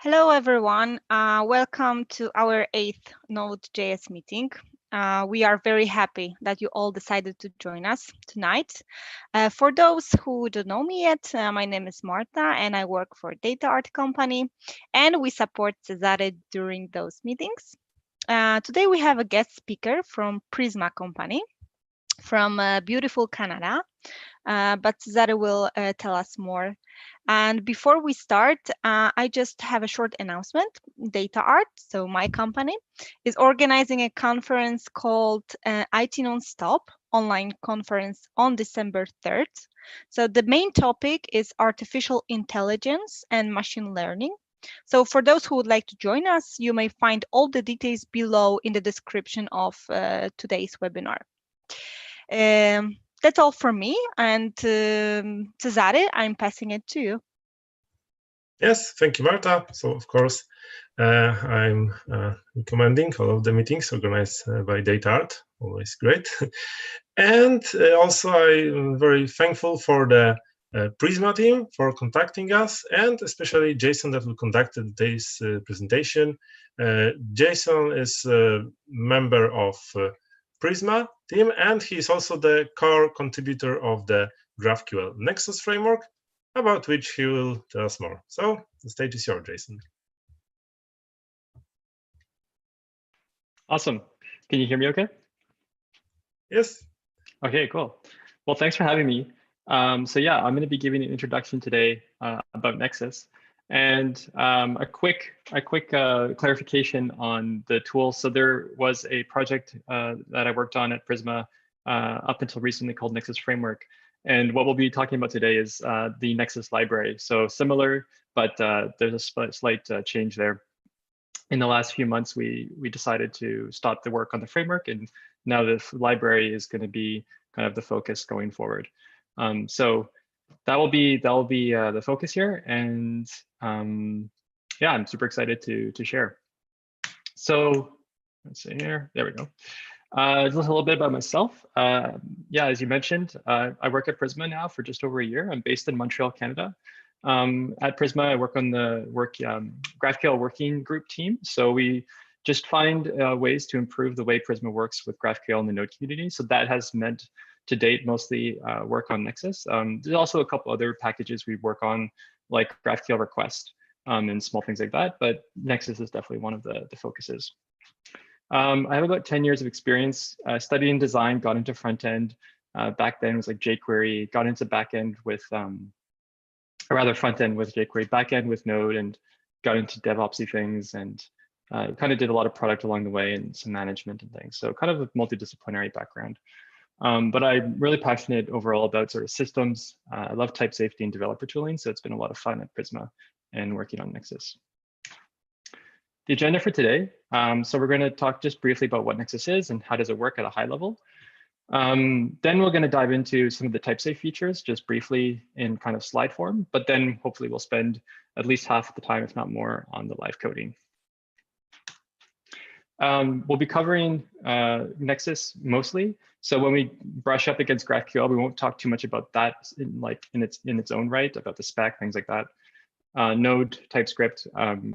Hello, everyone. Welcome to our 8th Node.JS meeting. We are very happy that you all decided to join us tonight. For those who don't know me yet, my name is Marta and I work for DataArt company, and we support Cesare during those meetings. Today we have a guest speaker from Prisma company from beautiful Canada, but Cesare will tell us more. And before we start, I just have a short announcement. DataArt, so my company, is organizing a conference called IT Nonstop online conference on December 3rd. So the main topic is artificial intelligence and machine learning. So for those who would like to join us, you may find all the details below in the description of today's webinar. That's all from me. And Cesare, I'm passing it to you. Yes, thank you, Marta. So, of course, I'm recommending all of the meetings organized by DataArt. Always great. And also, I'm very thankful for the Prisma team for contacting us, and especially Jason that will conduct today's presentation. Jason is a member of Prisma team, and he's also the core contributor of the GraphQL Nexus Framework, about which he will tell us more. So the stage is yours, Jason. Awesome. Can you hear me okay? Yes. Okay, cool. Well, thanks for having me. So yeah, I'm going to be giving an introduction today about Nexus, and a quick clarification on the tool. So there was a project that I worked on at Prisma up until recently called Nexus Framework. And what we'll be talking about today is the Nexus library. So similar, but there's a slight change there. In the last few months, we decided to stop the work on the framework, and now the library is going to be kind of the focus going forward. So that will be the focus here, and yeah, I'm super excited to share. So let's see here. There we go. Just a little bit about myself. Yeah, as you mentioned, I work at Prisma now for just over a year. I'm based in Montreal, Canada. At Prisma, I work on the GraphQL Working Group team. So we just find ways to improve the way Prisma works with GraphQL in the Node community. So that has meant to date mostly work on Nexus. There's also a couple other packages we work on, like GraphQL Request and small things like that. But Nexus is definitely one of the focuses. I have about 10 years of experience studying design, got into front end. Back then it was like jQuery, got into backend with, or rather front end with jQuery, backend with Node, and got into DevOpsy things, and kind of did a lot of product along the way and some management and things. So kind of a multidisciplinary background. But I'm really passionate overall about sort of systems. I love type safety and developer tooling. So it's been a lot of fun at Prisma and working on Nexus. The agenda for today. So we're going to talk just briefly about what Nexus is and how does it work at a high level. Then we're going to dive into some of the type safe features just briefly in kind of slide form, but then hopefully we'll spend at least half of the time, if not more, on the live coding. We'll be covering Nexus mostly. So when we brush up against GraphQL, we won't talk too much about that in its own right, about the spec, things like that. Node, TypeScript,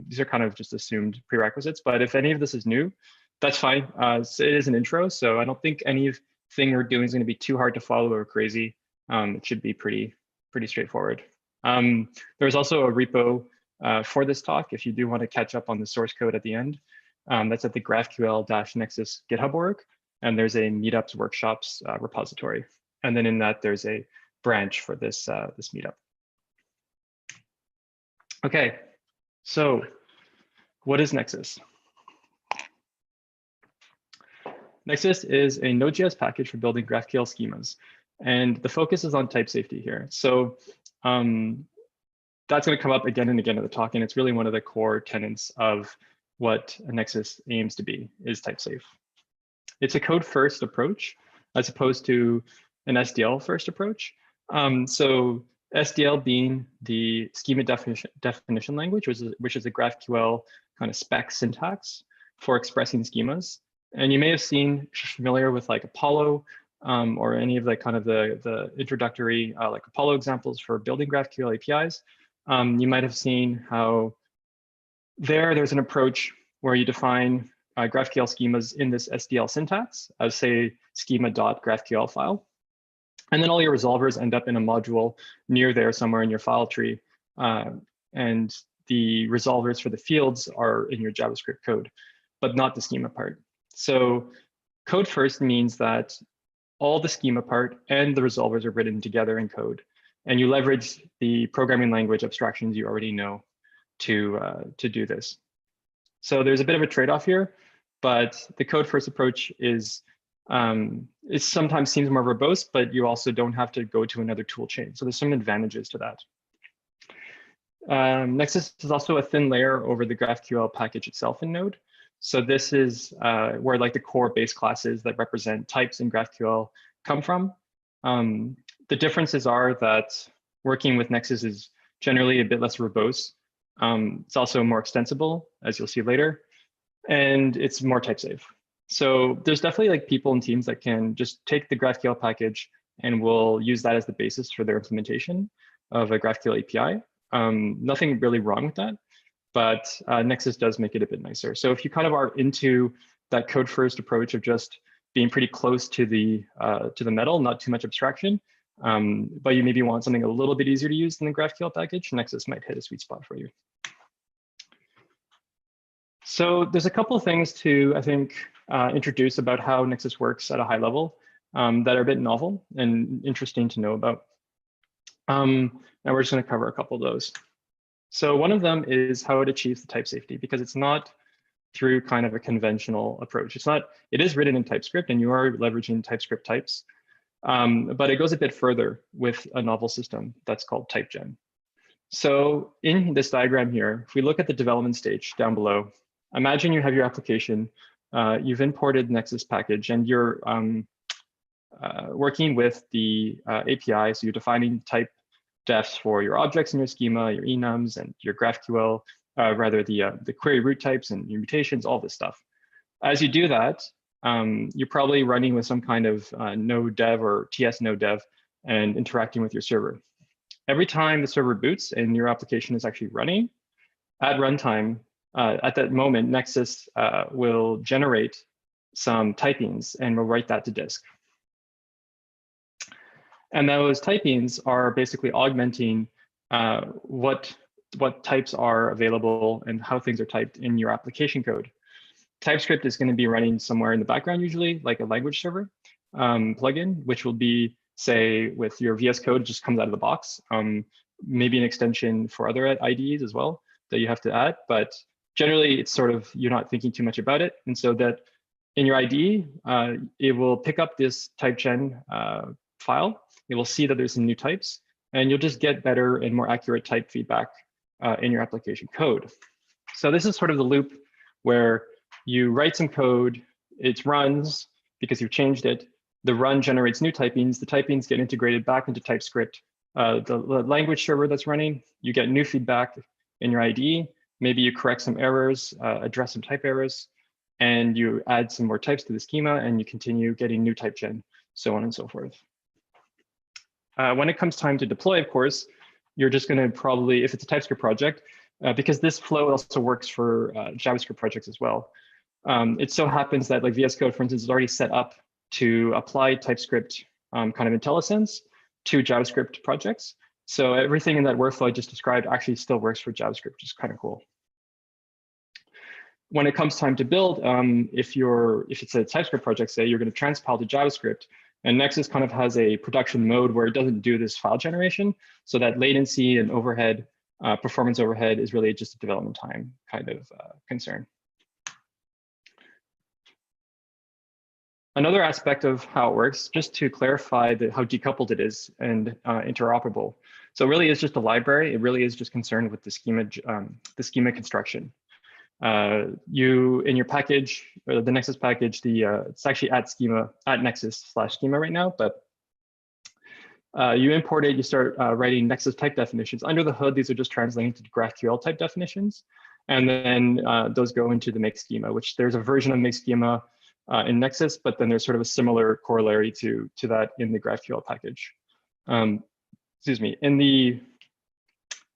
these are kind of just assumed prerequisites, but if any of this is new, that's fine. So it is an intro, so I don't think anything we're doing is going to be too hard to follow or crazy. It should be pretty straightforward. There's also a repo for this talk if you do want to catch up on the source code at the end. That's at the GraphQL-Nexus GitHub org, and there's a meetups workshops repository. And then in that, there's a branch for this meetup. Okay, so what is Nexus? Nexus is a Node.js package for building GraphQL schemas, and the focus is on type safety here. So that's going to come up again and again in the talk, and it's really one of the core tenets of what a Nexus aims to be, is type safe. It's a code-first approach as opposed to an SDL-first approach. So SDL being the schema definition language, which is a GraphQL kind of spec syntax for expressing schemas. And you may have seen, familiar with like Apollo or any of the kind of the introductory like Apollo examples for building GraphQL APIs. You might have seen how There's an approach where you define GraphQL schemas in this SDL syntax as, say, schema.graphql file. And then all your resolvers end up in a module near there somewhere in your file tree. And the resolvers for the fields are in your JavaScript code, but not the schema part. So code first means that all the schema part and the resolvers are written together in code. And you leverage the programming language abstractions you already know to do this. So there's a bit of a trade-off here, but the code first approach is it sometimes seems more verbose, but you also don't have to go to another tool chain. So there's some advantages to that. Nexus is also a thin layer over the GraphQL package itself in Node. So this is where like the core base classes that represent types in GraphQL come from. The differences are that working with Nexus is generally a bit less verbose. It's also more extensible, as you'll see later, and it's more type safe. So there's definitely like people and teams that can just take the GraphQL package and will use that as the basis for their implementation of a GraphQL API. Nothing really wrong with that, but Nexus does make it a bit nicer. So if you kind of are into that code first approach of just being pretty close to the metal, not too much abstraction, but you maybe want something a little bit easier to use than the GraphQL package, Nexus might hit a sweet spot for you. So there's a couple of things to, I think, introduce about how Nexus works at a high level that are a bit novel and interesting to know about. Now we're just going to cover a couple of those. So one of them is how it achieves the type safety, because it's not through kind of a conventional approach. It is written in TypeScript and you are leveraging TypeScript types, but it goes a bit further with a novel system that's called TypeGen. So in this diagram here, if we look at the development stage down below, imagine you have your application, you've imported Nexus package and you're working with the API. So you're defining type defs for your objects in your schema, your enums, and your GraphQL, the query root types and your mutations, all this stuff. As you do that, you're probably running with some kind of node dev or TS node dev and interacting with your server. Every time the server boots and your application is actually running, at runtime, at that moment, Nexus will generate some typings and will write that to disk. And those typings are basically augmenting what types are available and how things are typed in your application code. TypeScript is going to be running somewhere in the background, usually like a language server plugin, which will be, say, with your VS Code, it just comes out of the box. Maybe an extension for other IDEs as well that you have to add, but generally it's sort of, you're not thinking too much about it. And so that in your IDE, it will pick up this TypeGen file. It will see that there's some new types, and you'll just get better and more accurate type feedback in your application code. So this is sort of the loop where you write some code, it runs because you've changed it. The run generates new typings. The typings get integrated back into TypeScript. The language server that's running, you get new feedback in your IDE. Maybe you correct some errors, address some type errors, and you add some more types to the schema, and you continue getting new type gen, so on and so forth. When it comes time to deploy, of course, you're just going to probably, if it's a TypeScript project, because this flow also works for JavaScript projects as well. It so happens that like VS Code, for instance, is already set up to apply TypeScript kind of IntelliSense to JavaScript projects. So everything in that workflow I just described actually still works for JavaScript, which is kind of cool. When it comes time to build, if it's a TypeScript project, say you're going to transpile to JavaScript, and Nexus kind of has a production mode where it doesn't do this file generation, so that latency and overhead, performance overhead is really just a development time kind of concern. Another aspect of how it works, just to clarify how decoupled it is and interoperable. So it really is just a library. It really is just concerned with the schema construction. In your package, the Nexus package, it's actually at Nexus/schema right now, but you import it, you start writing Nexus type definitions. Under the hood, these are just translating to GraphQL type definitions. And then those go into the make schema, which there's a version of make schema in Nexus, but then there's sort of a similar corollary to that in the GraphQL package. Excuse me, in the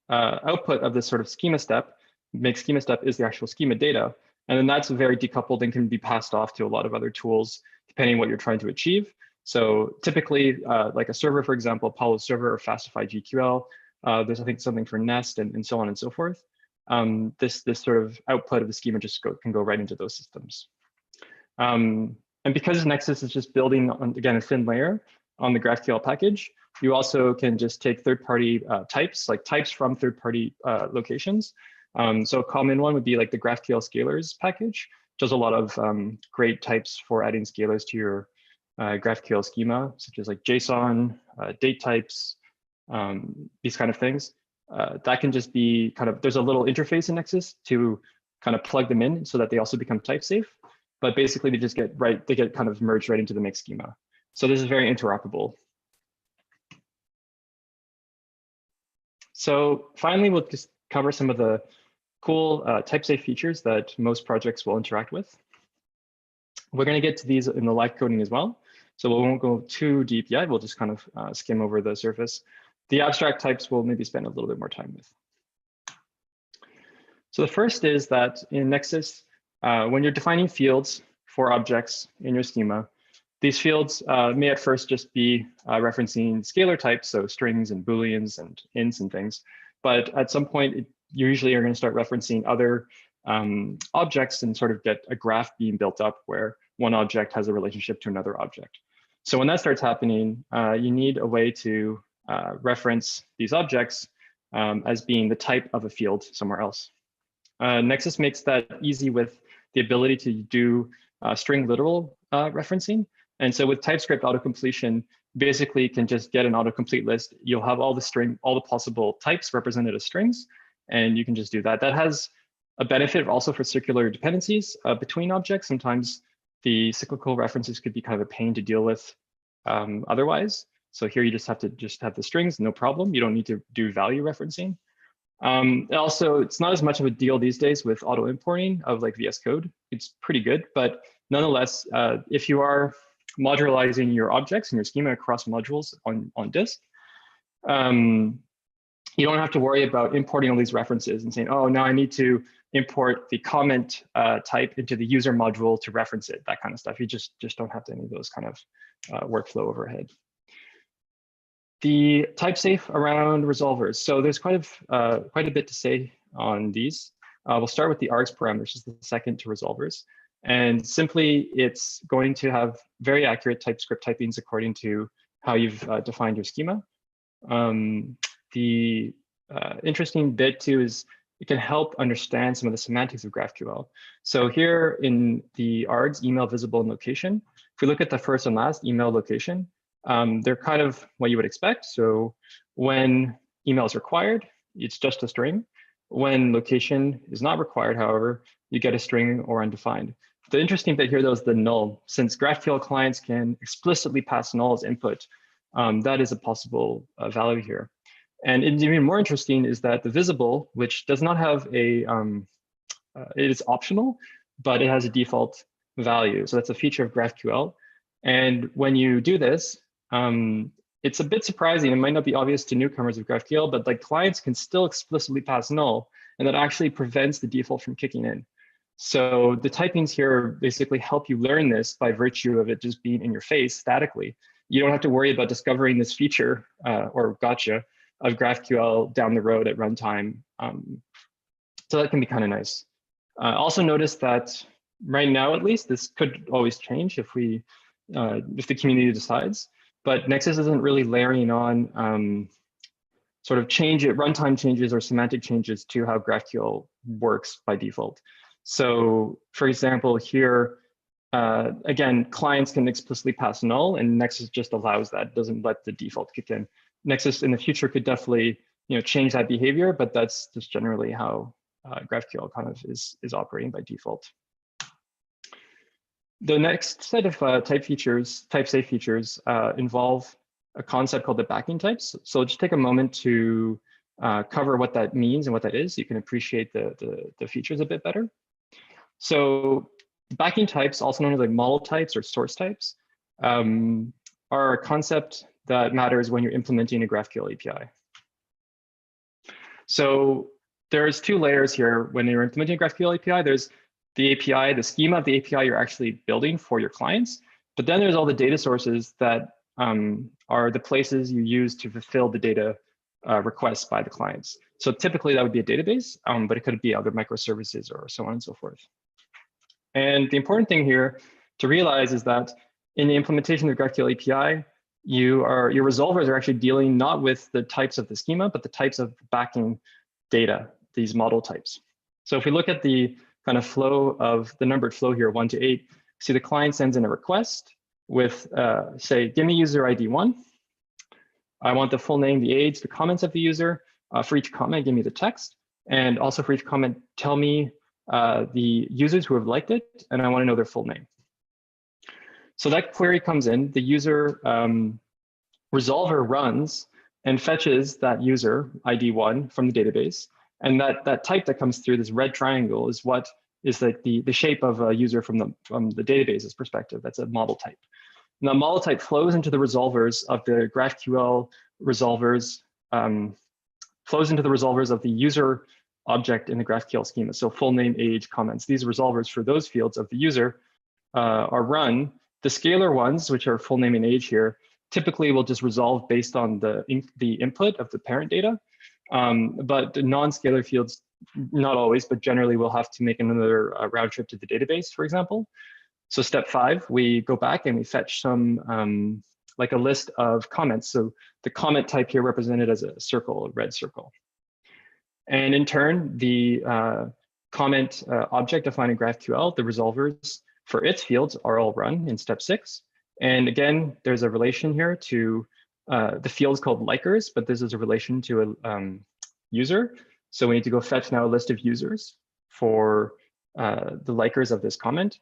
output of this sort of schema step, make schema step is the actual schema data. And then that's very decoupled and can be passed off to a lot of other tools, depending on what you're trying to achieve. So typically, like a server, for example, Apollo server or Fastify GQL, there's, I think, something for Nest and so on and so forth. This sort of output of the schema just can go right into those systems. And because Nexus is just building on, again, a thin layer on the GraphQL package, you also can just take third-party types, like types from third-party locations. So a common one would be like the GraphQL scalars package, which does a lot of great types for adding scalars to your GraphQL schema, such as like JSON, date types, these kind of things. That can just be kind of, there's a little interface in Nexus to kind of plug them in so that they also become type safe. But basically they just get they get kind of merged right into the mix schema. So this is very interoperable. So finally, we'll just cover some of the cool type safe features that most projects will interact with. We're going to get to these in the live coding as well. So we won't go too deep yet. We'll just kind of skim over the surface. The abstract types we'll maybe spend a little bit more time with. So the first is that in Nexus, when you're defining fields for objects in your schema, these fields may at first just be referencing scalar types, so strings and booleans and ints and things. But at some point, you usually are going to start referencing other objects and sort of get a graph being built up where one object has a relationship to another object. So when that starts happening, you need a way to reference these objects as being the type of a field somewhere else. Nexus makes that easy with the ability to do string literal referencing. And so with TypeScript autocompletion, basically you can just get an autocomplete list. You'll have all the possible types represented as strings, and you can just do that. That has a benefit also for circular dependencies between objects. Sometimes the cyclical references could be kind of a pain to deal with otherwise. So here you just have the strings, no problem. You don't need to do value referencing. Also, it's not as much of a deal these days with auto importing of like VS Code. It's pretty good, but nonetheless, if you are modularizing your objects and your schema across modules on disk, you don't have to worry about importing all these references and saying, oh, now I need to import the comment type into the user module to reference it, that kind of stuff. You just don't have any of those kind of workflow overhead. The type safe around resolvers. So there's quite a bit to say on these. We'll start with the args parameter, which is the second to resolvers. And simply, it's going to have very accurate TypeScript typings according to how you've defined your schema. The interesting bit too is it can help understand some of the semantics of GraphQL. So here in the args, email, visible, and location, if we look at the first and last email location, they're kind of what you would expect. So when email is required, it's just a string. When location is not required, however, you get a string or undefined. The interesting bit here, though, is the null. Since GraphQL clients can explicitly pass null as input, that is a possible value here. And even more interesting is that the visible, which does not have a, it is optional, but it has a default value. So that's a feature of GraphQL. And when you do this, it's a bit surprising. It might not be obvious to newcomers of GraphQL, but like clients can still explicitly pass null, and that actually prevents the default from kicking in. So the typings here basically help you learn this by virtue of it just being in your face statically. You don't have to worry about discovering this feature or gotcha of GraphQL down the road at runtime. So that can be kind of nice. Also notice that right now, at least, this could always change if the community decides. But Nexus isn't really layering on sort of runtime changes or semantic changes to how GraphQL works by default. So for example, here, again, clients can explicitly pass null, and Nexus just allows that, doesn't let the default kick in. Nexus in the future could definitely change that behavior, but that's just generally how GraphQL kind of is operating by default. The next set of type safe features, involve a concept called the backing types. So I'll just take a moment to cover what that means and what that is. So you can appreciate the features a bit better. So backing types, also known as like model types or source types, are a concept that matters when you're implementing a GraphQL API. So there's two layers here when you're implementing a GraphQL API. There's the API, the schema of the API you're actually building for your clients. But then there's all the data sources that are the places you use to fulfill the data requests by the clients. So typically that would be a database, but it could be other microservices or so on and so forth. And the important thing here to realize is that in the implementation of the GraphQL API, your resolvers are actually dealing not with the types of the schema, but the types of backing data, these model types. So if we look at the kind of flow of the numbered flow here, 1 to 8, see the client sends in a request with, say, give me user ID 1. I want the full name, the age, the comments of the user. For each comment, give me the text. And also for each comment, tell me the users who have liked it, and I want to know their full name. So that query comes in, the user resolver runs and fetches that user ID 1 from the database. And that type that comes through, this red triangle, is what is like the shape of a user from the database's perspective. That's a model type. And that model type flows into the resolvers of the GraphQL resolvers, flows into the resolvers of the user object in the GraphQL schema. So full name, age, comments. These resolvers for those fields of the user are run. The scalar ones, which are full name and age here, typically will just resolve based on the input of the parent data. But the non-scalar fields, not always, but generally we'll have to make another round trip to the database, for example. So step 5, we go back and we fetch some, like a list of comments. So the comment type here represented as a circle, a red circle. And in turn, the comment object defined in GraphQL, the resolvers for its fields are all run in step 6. And again, there's a relation here to the field is called likers, but this is a relation to a user. So we need to go fetch now a list of users for the likers of this comment,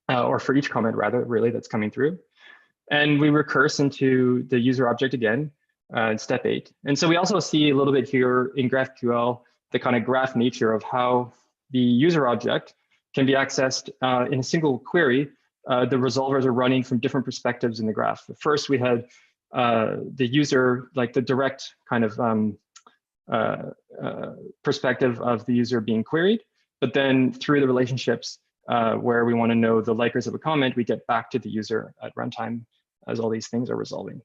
or for each comment rather, really, that's coming through. And we recurse into the user object again in step 8. And so we also see a little bit here in GraphQL, the kind of graph nature of how the user object can be accessed in a single query. The resolvers are running from different perspectives in the graph. First, we had the user, like the direct kind of perspective of the user being queried, but then through the relationships where we want to know the likers of a comment, we get back to the user at runtime as all these things are resolving.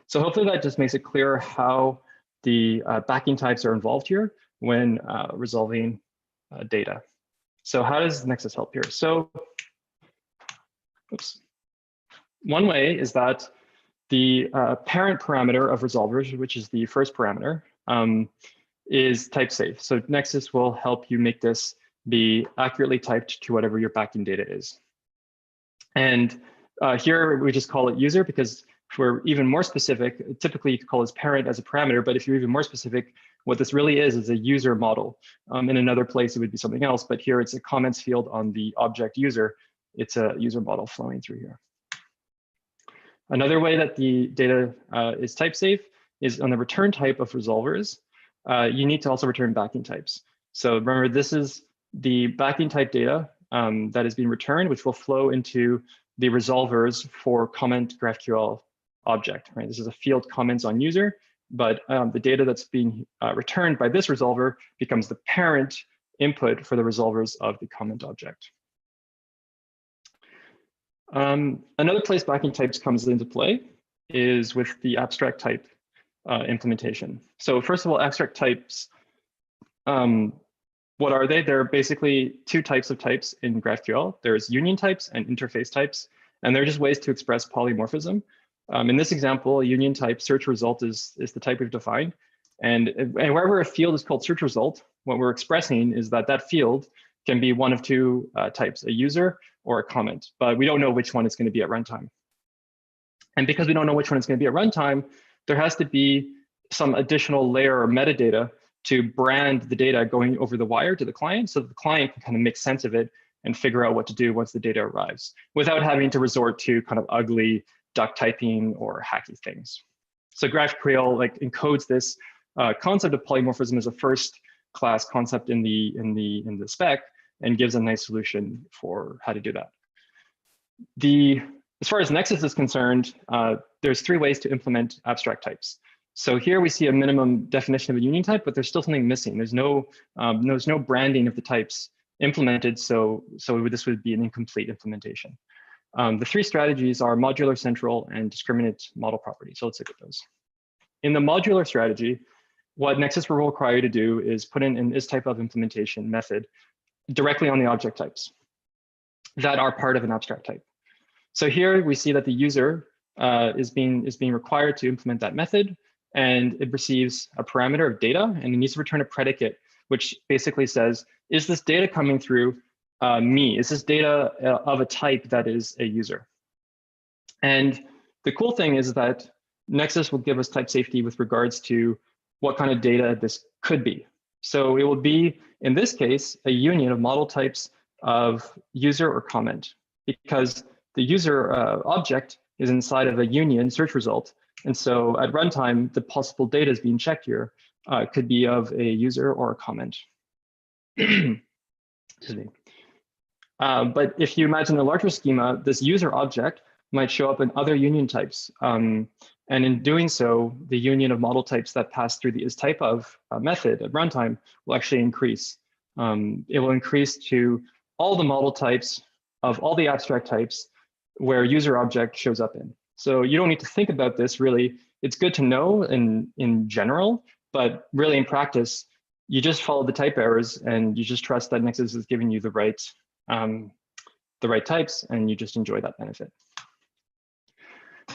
So hopefully that just makes it clear how the backing types are involved here when resolving data. So how does Nexus help here? So, oops. One way is that the parent parameter of resolvers, which is the first parameter, is type safe. So Nexus will help you make this be accurately typed to whatever your backing data is. And here we just call it user because if we're even more specific, typically you could call this parent as a parameter, but if you're even more specific, what this really is a user model. In another place, it would be something else, but here it's a comments field on the object user. It's a user model flowing through here. Another way that the data is type safe is on the return type of resolvers. You need to also return backing types. So remember, this is the backing type data that is being returned, which will flow into the resolvers for comment GraphQL object, right? This is a field comments on user, but the data that's being returned by this resolver becomes the parent input for the resolvers of the comment object. Another place backing types comes into play is with the abstract type implementation. So first of all, abstract types, what are they? They're basically two types of types in GraphQL. There's union types and interface types, and they're just ways to express polymorphism. In this example, a union type search result is the type we've defined. And wherever a field is called search result, what we're expressing is that that field can be one of two types, a user or a comment, but we don't know which one it's going to be at runtime. And because we don't know which one it's going to be at runtime, there has to be some additional layer or metadata to brand the data going over the wire to the client so that the client can kind of make sense of it and figure out what to do once the data arrives without having to resort to kind of ugly duck typing or hacky things. So GraphQL like encodes this concept of polymorphism as a first class concept in the spec and gives a nice solution for how to do that. As far as Nexus is concerned, there's three ways to implement abstract types. So here we see a minimum definition of a union type, but there's still something missing. There's no branding of the types implemented, so this would be an incomplete implementation. The three strategies are modular, central, and discriminate model property. So let's look at those. In the modular strategy, what Nexus will require you to do is put in an isType of implementation method directly on the object types that are part of an abstract type. So here we see that the user is being required to implement that method, and it receives a parameter of data, and it needs to return a predicate, which basically says, is this data coming through me? Is this data of a type that is a user? And the cool thing is that Nexus will give us type safety with regards to what kind of data this could be. So it will be, in this case, a union of model types of user or comment, because the user object is inside of a union search result. And so at runtime, the possible data is being checked here could be of a user or a comment. Excuse me. But if you imagine a larger schema, this user object might show up in other union types. And in doing so, the union of model types that pass through the isType of method at runtime will actually increase. It will increase to all the model types of all the abstract types where user object shows up in. So you don't need to think about this really. It's good to know in general, but really in practice, you just follow the type errors and you just trust that Nexus is giving you the right types, and you just enjoy that benefit.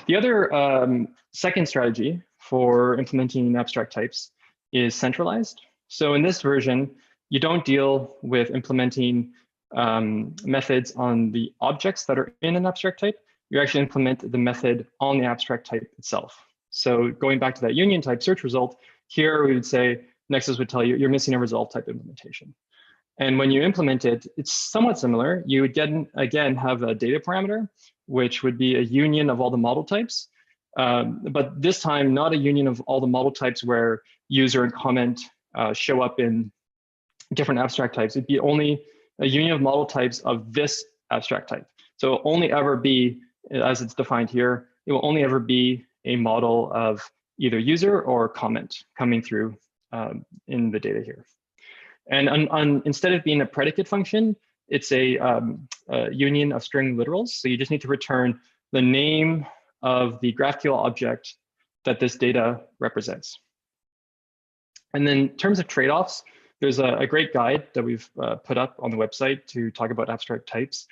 The other second strategy for implementing abstract types is centralized. So in this version, you don't deal with implementing methods on the objects that are in an abstract type. You actually implement the method on the abstract type itself. So going back to that union type search result, here we would say Nexus would tell you you're missing a resolve type implementation. And when you implement it, it's somewhat similar. You would again have a data parameter, which would be a union of all the model types. But this time, not a union of all the model types where user and comment show up in different abstract types. It'd be only a union of model types of this abstract type. So it'll only ever be, as it's defined here, it will only ever be a model of either user or comment coming through in the data here. And instead of being a predicate function, it's a union of string literals. So you just need to return the name of the GraphQL object that this data represents. And then in terms of trade-offs, there's a great guide that we've put up on the website to talk about abstract types.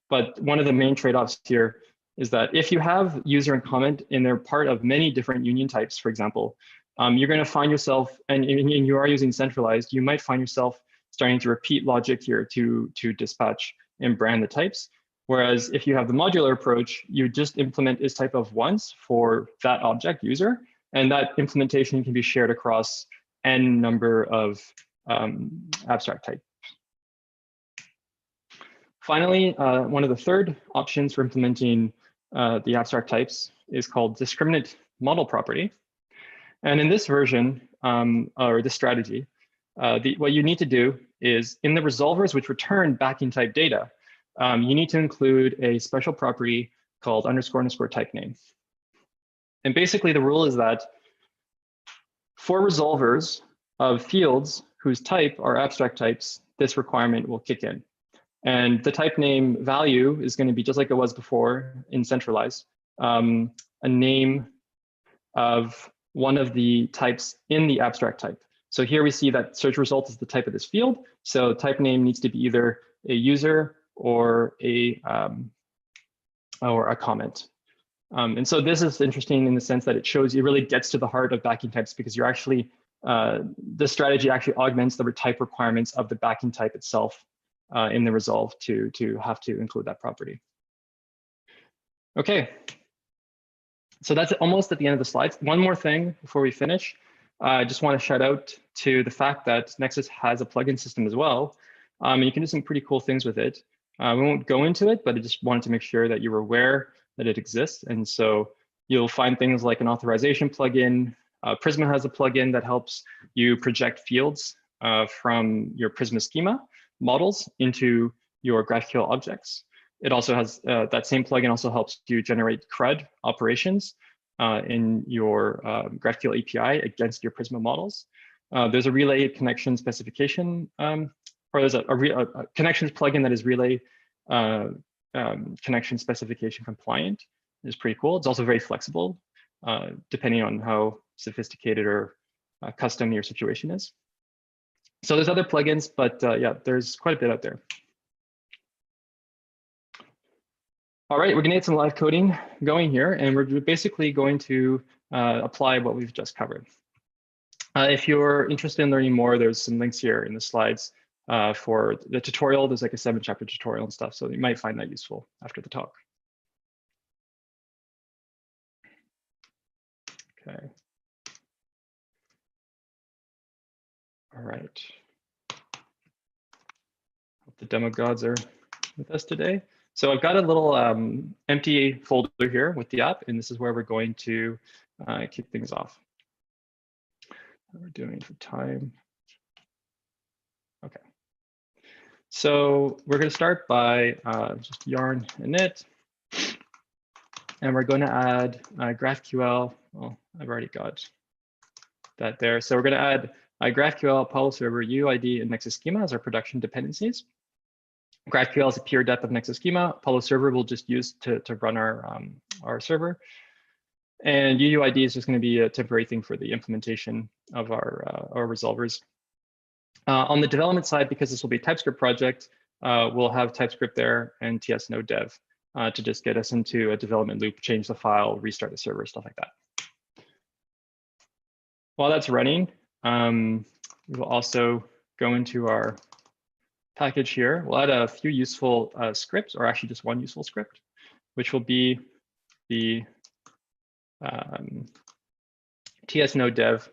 But one of the main trade-offs here is that if you have user and comment and they're part of many different union types, for example, you're going to find yourself, and you are using centralized, you might find yourself starting to repeat logic here to dispatch and brand the types. Whereas if you have the modular approach, you just implement isType of once for that object user, and that implementation can be shared across n number of abstract types. Finally, one of the third options for implementing the abstract types is called discriminate model property. And in this version, or this strategy, what you need to do is in the resolvers which return backing type data, you need to include a special property called __ type name. And basically the rule is that for resolvers of fields whose type are abstract types, this requirement will kick in. And the type name value is going to be just like it was before in centralized, a name of one of the types in the abstract type. So here we see that search result is the type of this field. So type name needs to be either a user or a comment. And so this is interesting in the sense that it shows it really gets to the heart of backing types, because you're actually, the strategy actually augments the type requirements of the backing type itself in the resolve to have to include that property. Okay. So that's almost at the end of the slides. One more thing before we finish. I just want to shout out to the fact that Nexus has a plugin system as well. And you can do some pretty cool things with it. We won't go into it, but I just wanted to make sure that you were aware that it exists. And so you'll find things like an authorization plugin. Prisma has a plugin that helps you project fields from your Prisma schema models into your GraphQL objects. It also has, that same plugin also helps you generate CRUD operations in your GraphQL API against your Prisma models. There's a relay connection specification, or there's a connections plugin that is relay connection specification compliant. It's pretty cool. It's also very flexible, depending on how sophisticated or custom your situation is. So there's other plugins, but yeah, there's quite a bit out there. All right, we're gonna get some live coding going here, and we're basically going to apply what we've just covered. If you're interested in learning more, there's some links here in the slides for the tutorial. There's like a 7-chapter tutorial and stuff, so you might find that useful after the talk. Okay. All right. Hope the demo gods are with us today. So I've got a little empty folder here with the app, and this is where we're going to kick things off. What we're doing for time. Okay. So we're going to start by just yarn init, and we're going to add GraphQL. Well, I've already got that there. So we're going to add GraphQL, Apollo Server, UID, and Nexus Schema as our production dependencies. GraphQL is a pure depth of Nexus Schema. Apollo Server we'll just use to run our server. And UUID is just going to be a temporary thing for the implementation of our resolvers. On the development side, because this will be a TypeScript project, we'll have TypeScript there and TS Node Dev to just get us into a development loop, change the file, restart the server, stuff like that. While that's running, we will also go into our package here. We'll add a few useful scripts, or actually just one useful script, which will be the TS Node Dev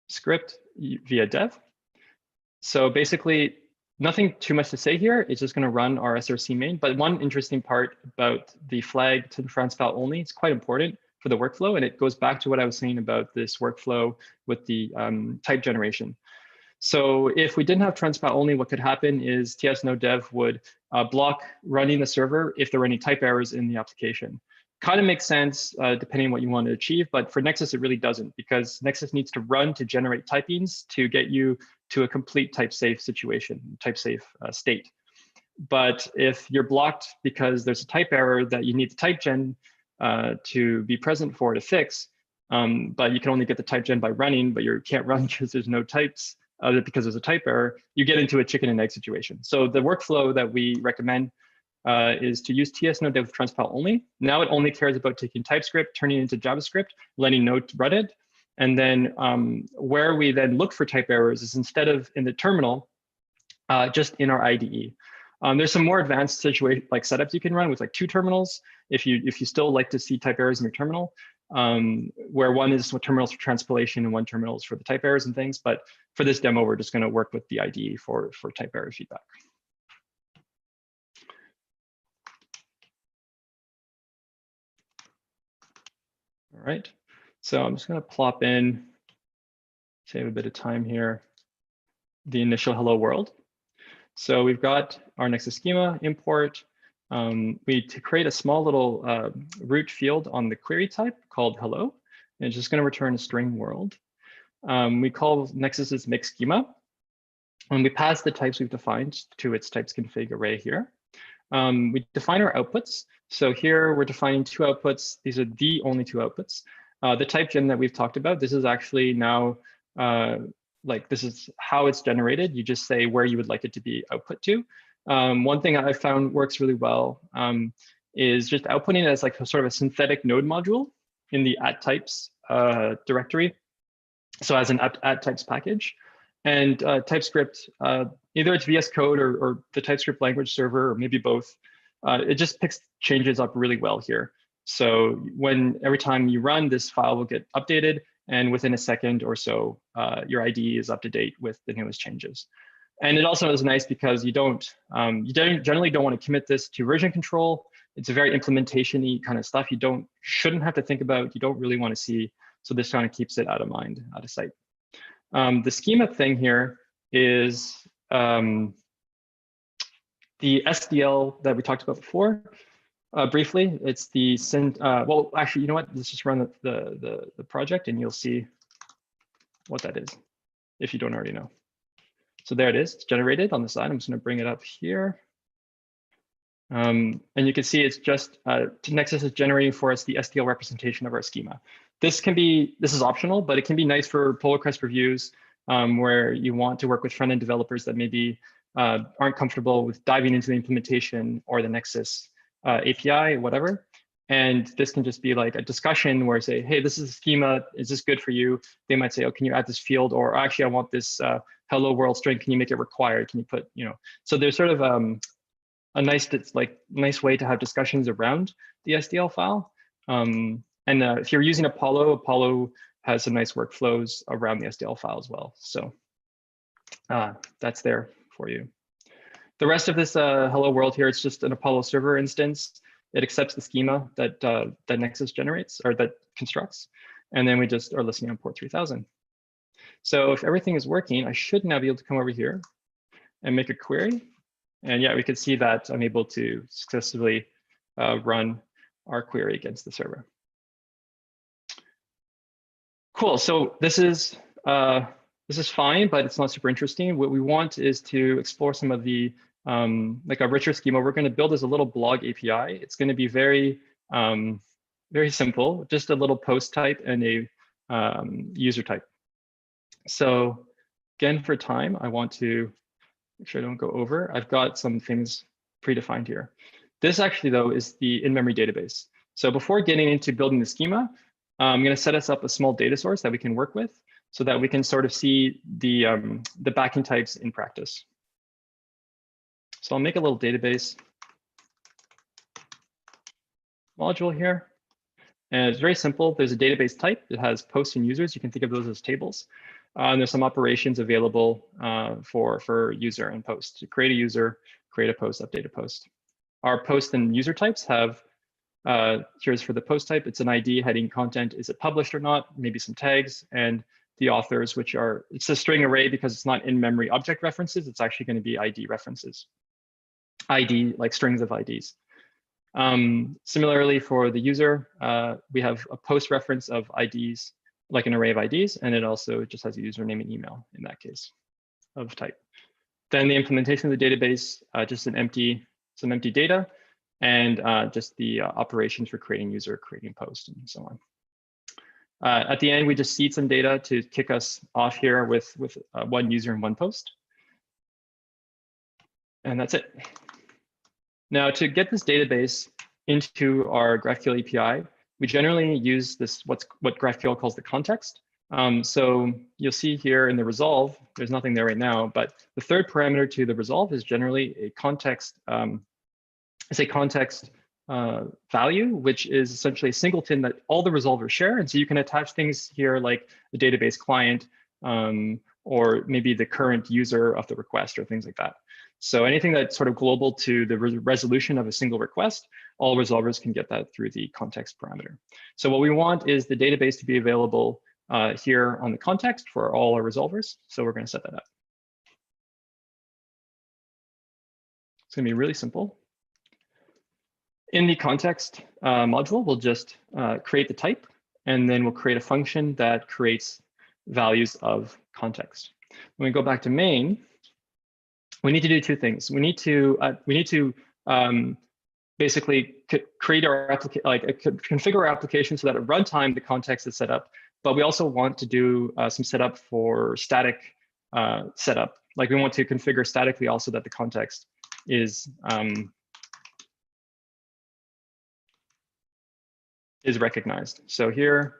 script via dev. So basically, nothing too much to say here. It's just going to run our src main. But one interesting part about the flag to transfile only, it's quite important for the workflow. And it goes back to what I was saying about this workflow with the type generation. So if we didn't have transfile only, what could happen is TS Node Dev would block running the server if there were any type errors in the application. Kind of makes sense depending on what you want to achieve, but for Nexus, it really doesn't, because Nexus needs to run to generate typings to get you to a complete type safe situation, type safe state. But if you're blocked because there's a type error that you need the type gen to be present for to fix, but you can only get the type gen by running, but you can't run because there's no types, because there's a type error, you get into a chicken and egg situation. So the workflow that we recommend is to use TS Node Dev transpile only. Now it only cares about taking TypeScript, turning it into JavaScript, letting Node run it. And then where we then look for type errors is instead of in the terminal, just in our IDE. There's some more advanced situation like setups you can run with like 2 terminals if you still like to see type errors in your terminal, where one is terminals for transpilation and one terminal is for the type errors and things. But for this demo, we're just going to work with the IDE for type error feedback. All right, so I'm just going to plop in, save a bit of time here, the initial hello world. So we've got our Nexus Schema import. We to create a small little root field on the query type called hello, and it's just going to return a string world. We call Nexus's make schema, and we pass the types we've defined to its types config array here. We define our outputs. So here we're defining 2 outputs. These are the only 2 outputs. The type gen that we've talked about, this is actually now, this is how it's generated. You just say where you would like it to be output to. One thing I found works really well is just outputting it as like sort of a synthetic node module in the @types directory. So as an @types package. And TypeScript, either it's VS Code or the TypeScript language server, or maybe both, it just picks changes up really well here. So every time you run, this file will get updated, and within a second or so, your IDE is up to date with the newest changes. And it also is nice because you generally don't want to commit this to version control. It's a very implementation-y kind of stuff shouldn't have to think about, you don't really want to see. So this kind of keeps it out of mind, out of sight. The schema thing here is the SDL that we talked about before. briefly, it's the well, actually, you know what? Let's just run the project and you'll see what that is if you don't already know. So there it is. It's generated on the side. I'm just going to bring it up here. And you can see it's just Nexus is generating for us the SDL representation of our schema. This is optional, but it can be nice for pull request reviews where you want to work with front-end developers that maybe aren't comfortable with diving into the implementation or the Nexus API, whatever. And this can just be like a discussion where I say, hey, this is a schema. Is this good for you? They might say, oh, can you add this field? Or actually, I want this hello world string. Can you make it required? Can you put, so there's sort of a nice way to have discussions around the SDL file. And if you're using Apollo has some nice workflows around the SDL file as well. So that's there for you. The rest of this hello world here, it's just an Apollo server instance. It accepts the schema that that Nexus generates or that constructs. And then we just are listening on port 3000. So if everything is working, I should now be able to come over here and make a query. And yeah, we can see that I'm able to successfully run our query against the server. Cool. So this is fine, but it's not super interesting. What we want is to explore some of the like a richer schema. We're going to build as a little blog API. It's going to be very simple, just a little post type and a user type. So again, for time, I want to make sure I don't go over. I've got some things predefined here. This actually, though, is the in-memory database. So before getting into building the schema, I'm going to set us up a small data source that we can work with so that we can sort of see the backend types in practice. So I'll make a little database module here. And it's very simple. There's a database type. It has posts and users. You can think of those as tables. And there's some operations available for user and post. To create a user, create a post, update a post. Our post and user types have, here's for the post type, it's an ID, heading, content, is it published or not, maybe some tags, and the authors, which are, it's a string array because it's not in-memory object references, it's actually going to be ID references. ID, like strings of IDs. Similarly, for the user, we have a post reference of IDs, like an array of IDs, and it also just has a username and email in that case of type. Then the implementation of the database, just some empty data, and just the operations for creating user, creating post, and so on. At the end, we just seed some data to kick us off here with one user and one post. And that's it. Now, to get this database into our GraphQL API, we generally use this what GraphQL calls the context. So you'll see here in the resolve, there's nothing there right now, but the third parameter to the resolve is generally a context. It's a context value, which is essentially a singleton that all the resolvers share. And so you can attach things here like the database client or maybe the current user of the request or things like that. So anything that's sort of global to the resolution of a single request, all resolvers can get that through the context parameter. So what we want is the database to be available here on the context for all our resolvers. So we're going to set that up. It's going to be really simple. In the context module, we'll just create the type, and then we'll create a function that creates values of context. When we go back to main, we need to do two things. We need to basically create our application, configure our application so that at runtime the context is set up. But we also want to do some setup for static setup. Like we want to configure statically also that the context is recognized. So here,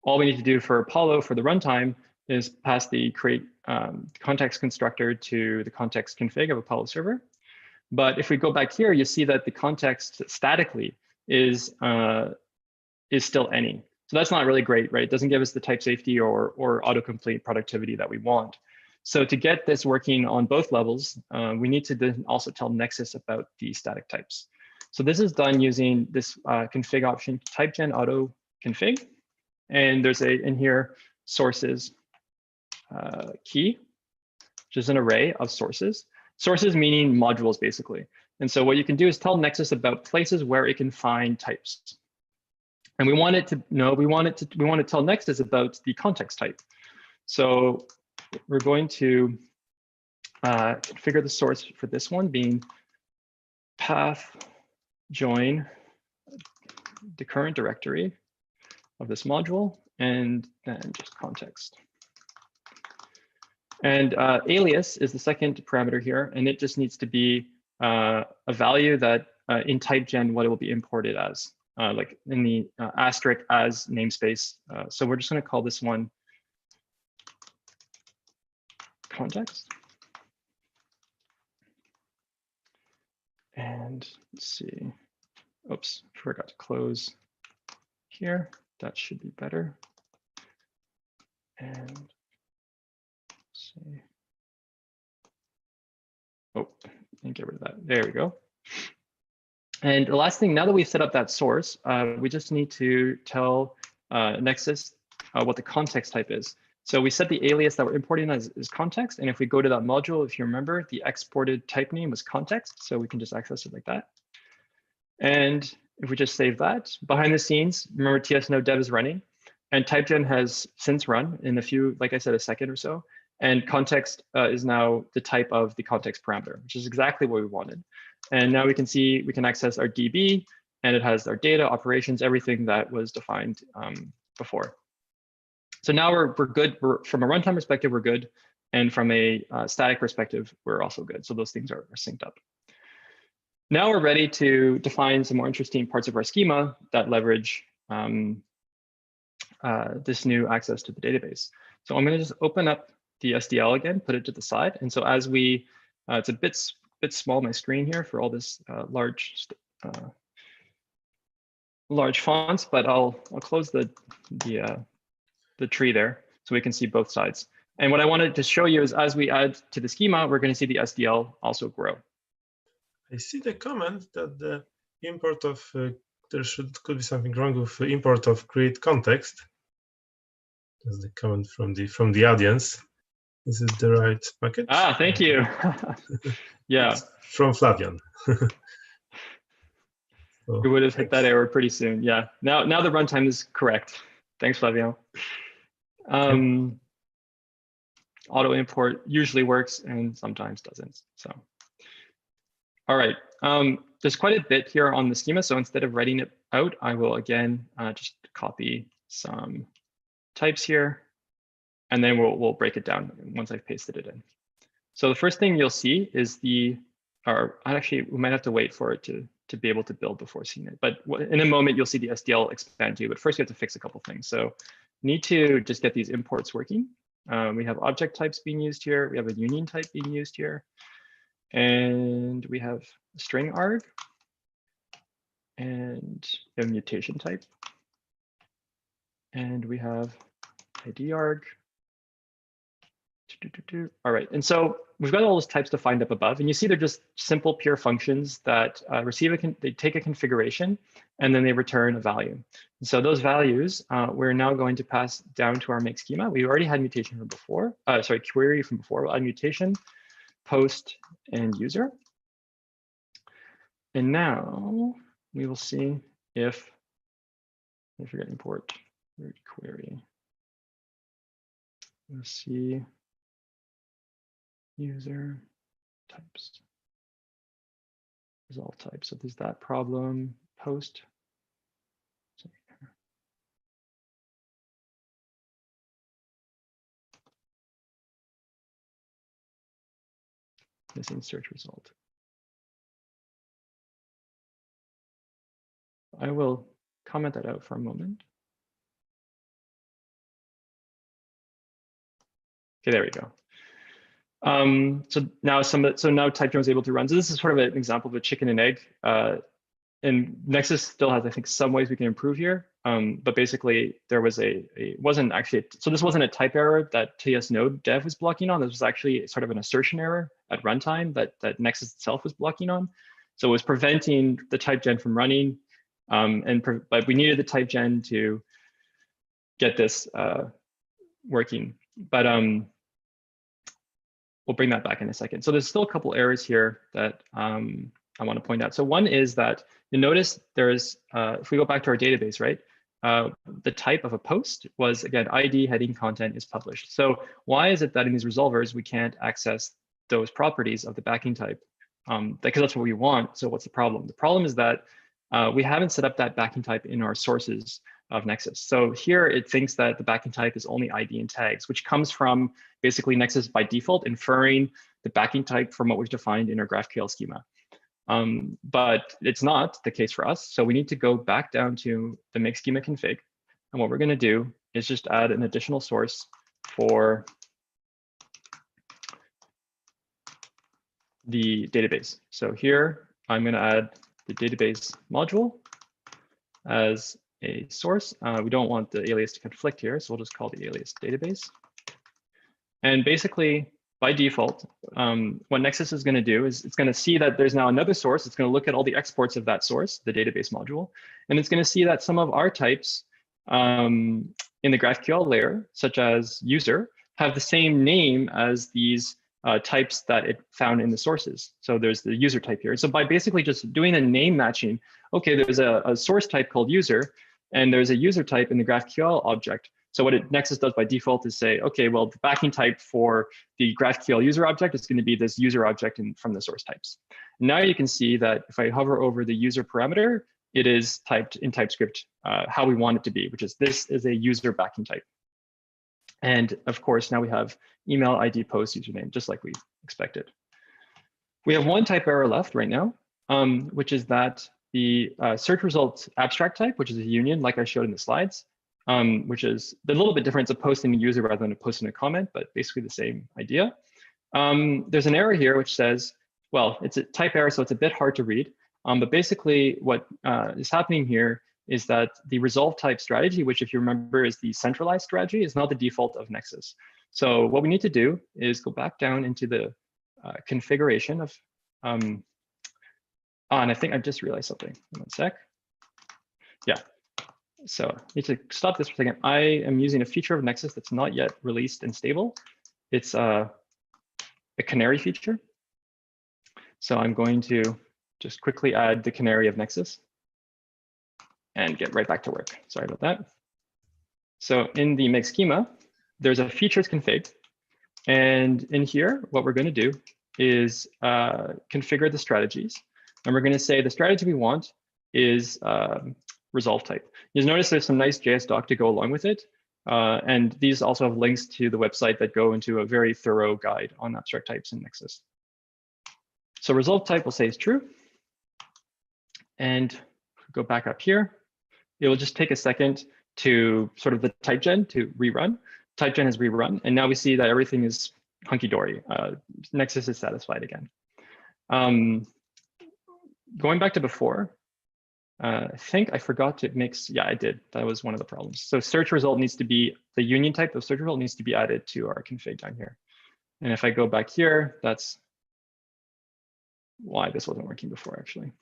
all we need to do for Apollo for the runtime is pass the create context constructor to the context config of Apollo server. But if we go back here, you see that the context statically is still any. So that's not really great, right? It doesn't give us the type safety or autocomplete productivity that we want. So to get this working on both levels, we need to then also tell Nexus about the static types. So this is done using this config option, typegen auto config. And there's in here sources key, which is an array of sources. Sources meaning modules, basically. And so what you can do is tell Nexus about places where it can find types. And we want it to know, we want to tell Nexus about the context type. So we're going to configure the source for this one being path join the current directory of this module, and then just context. And alias is the second parameter here, and it just needs to be a value that in typegen what it will be imported as, like in the asterisk as namespace. So we're just going to call this one context. And let's see. Oops, forgot to close here. That should be better. And let's see. Oh, and get rid of that. There we go. And the last thing, now that we've set up that source, we just need to tell Nexus what the context type is. So we set the alias that we're importing as context. And if we go to that module, if you remember, the exported type name was context. So we can just access it like that. And if we just save that, behind the scenes, remember TS Node Dev is running. And typegen has since run in a few, like I said, a second or so. And context is now the type of the context parameter, which is exactly what we wanted. And now we can see, we can access our DB, and it has our data, operations, everything that was defined before. So now we're good. From a runtime perspective, we're good. And from a static perspective, we're also good. So those things are synced up. Now we're ready to define some more interesting parts of our schema that leverage this new access to the database. So I'm going to just open up the SDL again, put it to the side. And so as we, it's a bit small, my screen here for all this large fonts, but I'll close the tree there so we can see both sides. And what I wanted to show you is as we add to the schema, we're going to see the SDL also grow. I see the comment that the import of there could be something wrong with the import of create context. That's the comment from the audience. Is it the right package? Ah, thank you. Yeah. It's from Flavian. So, we would have hit that error pretty soon. Yeah. Now the runtime is correct. Thanks, Flavian. Auto import usually works and sometimes doesn't. So, all right. There's quite a bit here on the schema. So instead of writing it out, I will again just copy some types here, and then we'll break it down once I've pasted it in. So the first thing you'll see is actually we might have to wait for it to be able to build before seeing it. But in a moment, you'll see the SDL expand too. But first, we have to fix a couple things. So need to just get these imports working. We have object types being used here. We have a union type being used here. And we have a string arg. And we have a mutation type. And we have ID arg. All right, and so we've got all those types defined up above, and you see they're just simple pure functions that they take a configuration and then they return a value. And so those values we're now going to pass down to our make schema. We already had mutation from before, query from before. We'll add mutation, post, and user. And now we will see if I forget import query. We'll see. User types. There's all types. So there's that problem, post. Missing search result. I will comment that out for a moment. Okay, there we go. So now typegen is able to run. So this is sort of an example of a chicken and egg. And Nexus still has, I think, some ways we can improve here. But basically, there was so this wasn't a type error that TS Node Dev was blocking on. This was actually sort of an assertion error at runtime that Nexus itself was blocking on. So it was preventing the typegen from running. But we needed the typegen to get this working. But we'll bring that back in a second. So there's still a couple errors here that I want to point out. So one is that you notice there's, if we go back to our database, right? The type of a post was, again, ID, heading, content is published. So why is it that in these resolvers, we can't access those properties of the backing type? Because that's what we want. So what's the problem? The problem is that we haven't set up that backing type in our sources of Nexus. So here it thinks that the backing type is only ID and tags, which comes from basically Nexus by default inferring the backing type from what we've defined in our GraphQL schema. But it's not the case for us. So we need to go back down to the make schema config. And what we're going to do is just add an additional source for the database. So here I'm going to add the database module as a source. We don't want the alias to conflict here, so we'll just call the alias database. And basically, by default, what Nexus is going to do is it's going to see that there's now another source. It's going to look at all the exports of that source, the database module, and it's going to see that some of our types in the GraphQL layer, such as user, have the same name as these types that it found in the sources. So there's the user type here. So by basically just doing a name matching, okay, there's a source type called user, and there's a user type in the GraphQL object. So what Nexus does by default is say, okay, well, the backing type for the GraphQL user object is going to be this user object from the source types. Now you can see that if I hover over the user parameter, it is typed in TypeScript how we want it to be, which is this is a user backing type. And of course, now we have email, ID, post, username, just like we expected. We have one type error left right now, which is that the search result abstract type, which is a union, like I showed in the slides, which is a little bit different. It's a post in a user rather than a post in a comment, but basically the same idea. There's an error here which says, well, it's a type error, so it's a bit hard to read. But basically what is happening here is that the resolve type strategy, which if you remember is the centralized strategy, is not the default of Nexus. So what we need to do is go back down into the configuration of, and I think I just realized something. One sec. Yeah. So I need to stop this for a second. I am using a feature of Nexus that's not yet released and stable. It's a canary feature. So I'm going to just quickly add the canary of Nexus and get right back to work. Sorry about that. So in the make schema, there's a features config. And in here, what we're going to do is configure the strategies. And we're going to say the strategy we want is resolve type. You'll notice there's some nice JS doc to go along with it. And these also have links to the website that go into a very thorough guide on abstract types in Nexus. So resolve type will say is true. And go back up here. It will just take a second to sort of the type gen to rerun. Type gen has rerun. And now we see that everything is hunky-dory. Nexus is satisfied again. Going back to before, I think I forgot to mix. Yeah, I did. That was one of the problems. So search result needs to be, the union type of search result needs to be added to our config down here. And if I go back here, that's why this wasn't working before, actually.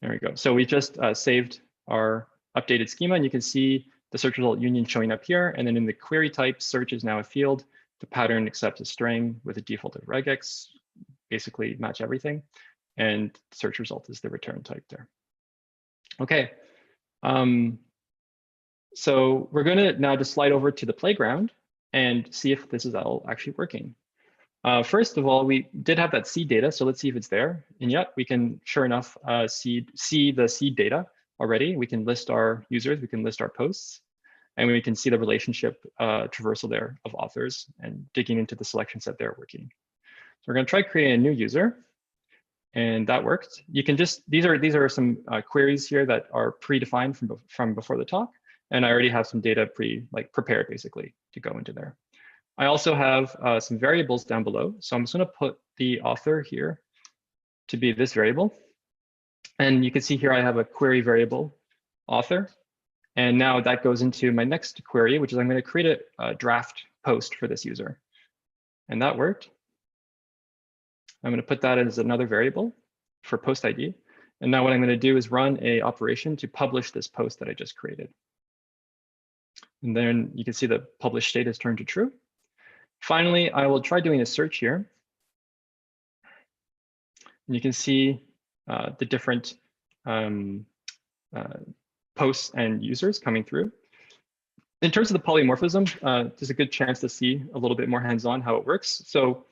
There we go. So we just saved our updated schema, and you can see the search result union showing up here. And then in the query type, search is now a field. The pattern accepts a string with a default of regex, basically match everything. And search result is the return type there. Okay. So we're going to now just slide over to the playground and see if this is all actually working. First of all, we did have that seed data, so let's see if it's there. And yet we can, sure enough, see the seed data already. We can list our users, we can list our posts, and we can see the relationship traversal there of authors and digging into the selection set there working. So we're going to try creating a new user, and that worked. You can just, these are some queries here that are predefined from before the talk, and I already have some data prepared basically to go into there. I also have some variables down below. So I'm just going to put the author here to be this variable. And you can see here I have a query variable author. And now that goes into my next query, which is I'm going to create a draft post for this user. And that worked. I'm going to put that as another variable for post ID. And now what I'm going to do is run an operation to publish this post that I just created. And then you can see the published state has turned to true. Finally, I will try doing a search here. And you can see the different posts and users coming through. In terms of the polymorphism, there's a good chance to see a little bit more hands-on how it works. So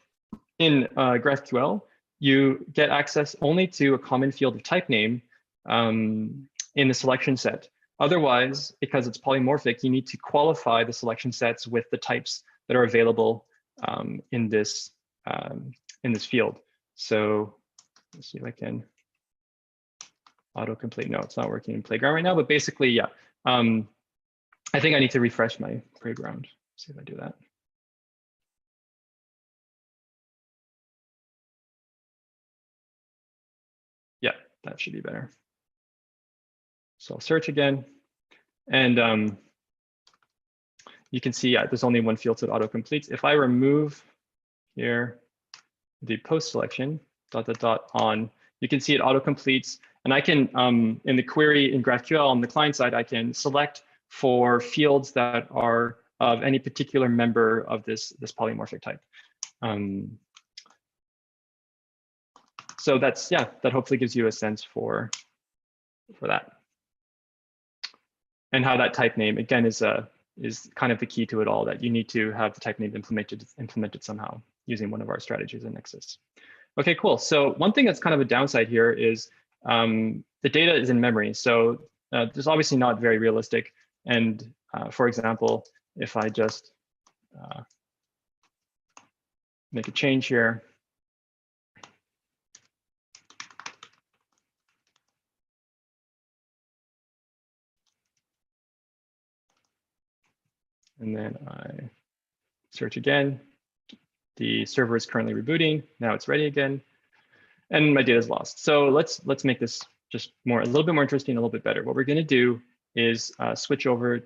in GraphQL, you get access only to a common field of type name in the selection set. Otherwise, because it's polymorphic, you need to qualify the selection sets with the types that are available in this field. So let's see if I can autocomplete. No, it's not working in Playground right now, but basically, yeah. I think I need to refresh my Playground. See if I do that. Yeah, that should be better. So I'll search again, and you can see there's only one field, so it auto-completes. If I remove here the post selection, ... on, you can see it auto-completes. And I can, in the query in GraphQL on the client side, I can select for fields that are of any particular member of this polymorphic type. So that's, yeah, that hopefully gives you a sense for that. And how that type name, again, is kind of the key to it all, that you need to have the type name implemented somehow using one of our strategies in Nexus. Okay, cool. So one thing that's kind of a downside here is the data is in memory. So there's obviously not very realistic. And for example, if I just make a change here, and then I search again, the server is currently rebooting. Now it's ready again, and my data is lost. So let's make this just a little bit more interesting, a little bit better. What we're going to do is switch over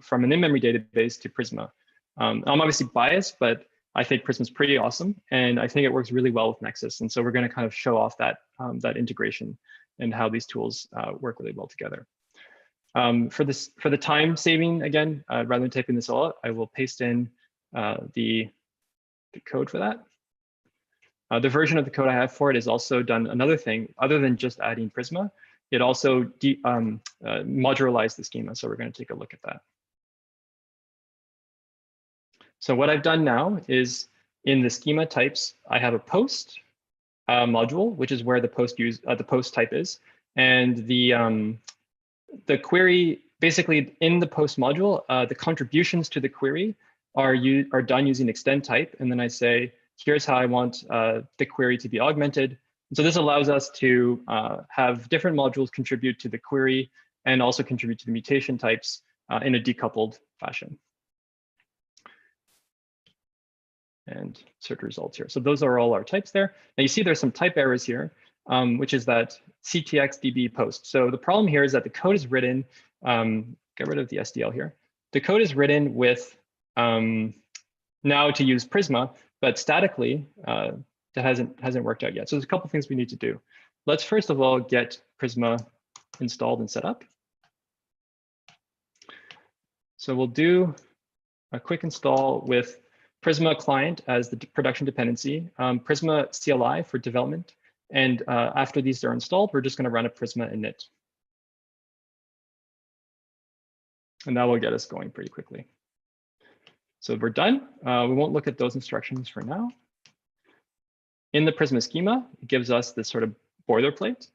from an in-memory database to Prisma. I'm obviously biased, but I think Prisma is pretty awesome, and I think it works really well with Nexus. And so we're going to kind of show off that that integration and how these tools work really well together. For the time saving, again, rather than typing this all out, I will paste in the code for that. The version of the code I have for it has also done another thing other than just adding Prisma. It also modularized the schema. So we're going to take a look at that. So what I've done now is in the schema types, I have a post module, which is where the post type is, and the query, basically in the post module, the contributions to the query are done using extend type, and then I say, here's how I want the query to be augmented. And so this allows us to have different modules contribute to the query and also contribute to the mutation types in a decoupled fashion. And search results here. So those are all our types there. Now you see there's some type errors here, which is that ctxdb post. So the problem here is that the code is written, get rid of the SDL here. The code is written with now to use Prisma, but statically that hasn't worked out yet. So there's a couple of things we need to do. Let's first of all get Prisma installed and set up. So we'll do a quick install with Prisma Client as the production dependency, Prisma CLI for development. And after these are installed, we're just going to run a Prisma init. And that will get us going pretty quickly. So we're done. We won't look at those instructions for now. In the Prisma schema, it gives us this sort of boilerplate.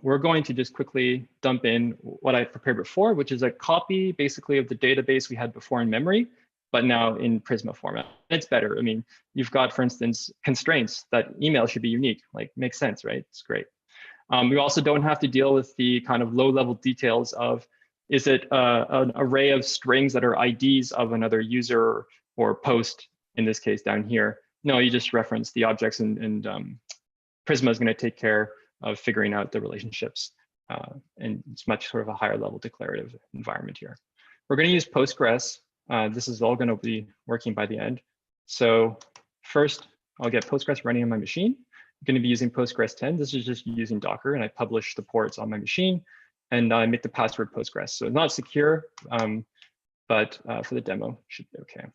We're going to just quickly dump in what I prepared before, which is a copy basically of the database we had before in memory, but now in Prisma format. It's better. I mean, you've got, for instance, constraints that email should be unique. Like, makes sense, right? It's great. We also don't have to deal with the kind of low-level details of, is it an array of strings that are IDs of another user or post, in this case down here? No, you just reference the objects, and Prisma is going to take care of figuring out the relationships. And it's much sort of a higher level declarative environment here. We're going to use Postgres. This is all going to be working by the end. So first, I'll get Postgres running on my machine. I'm going to be using Postgres 10. This is just using Docker, and I publish the ports on my machine, and I make the password Postgres. So not secure, but for the demo, it should be OK.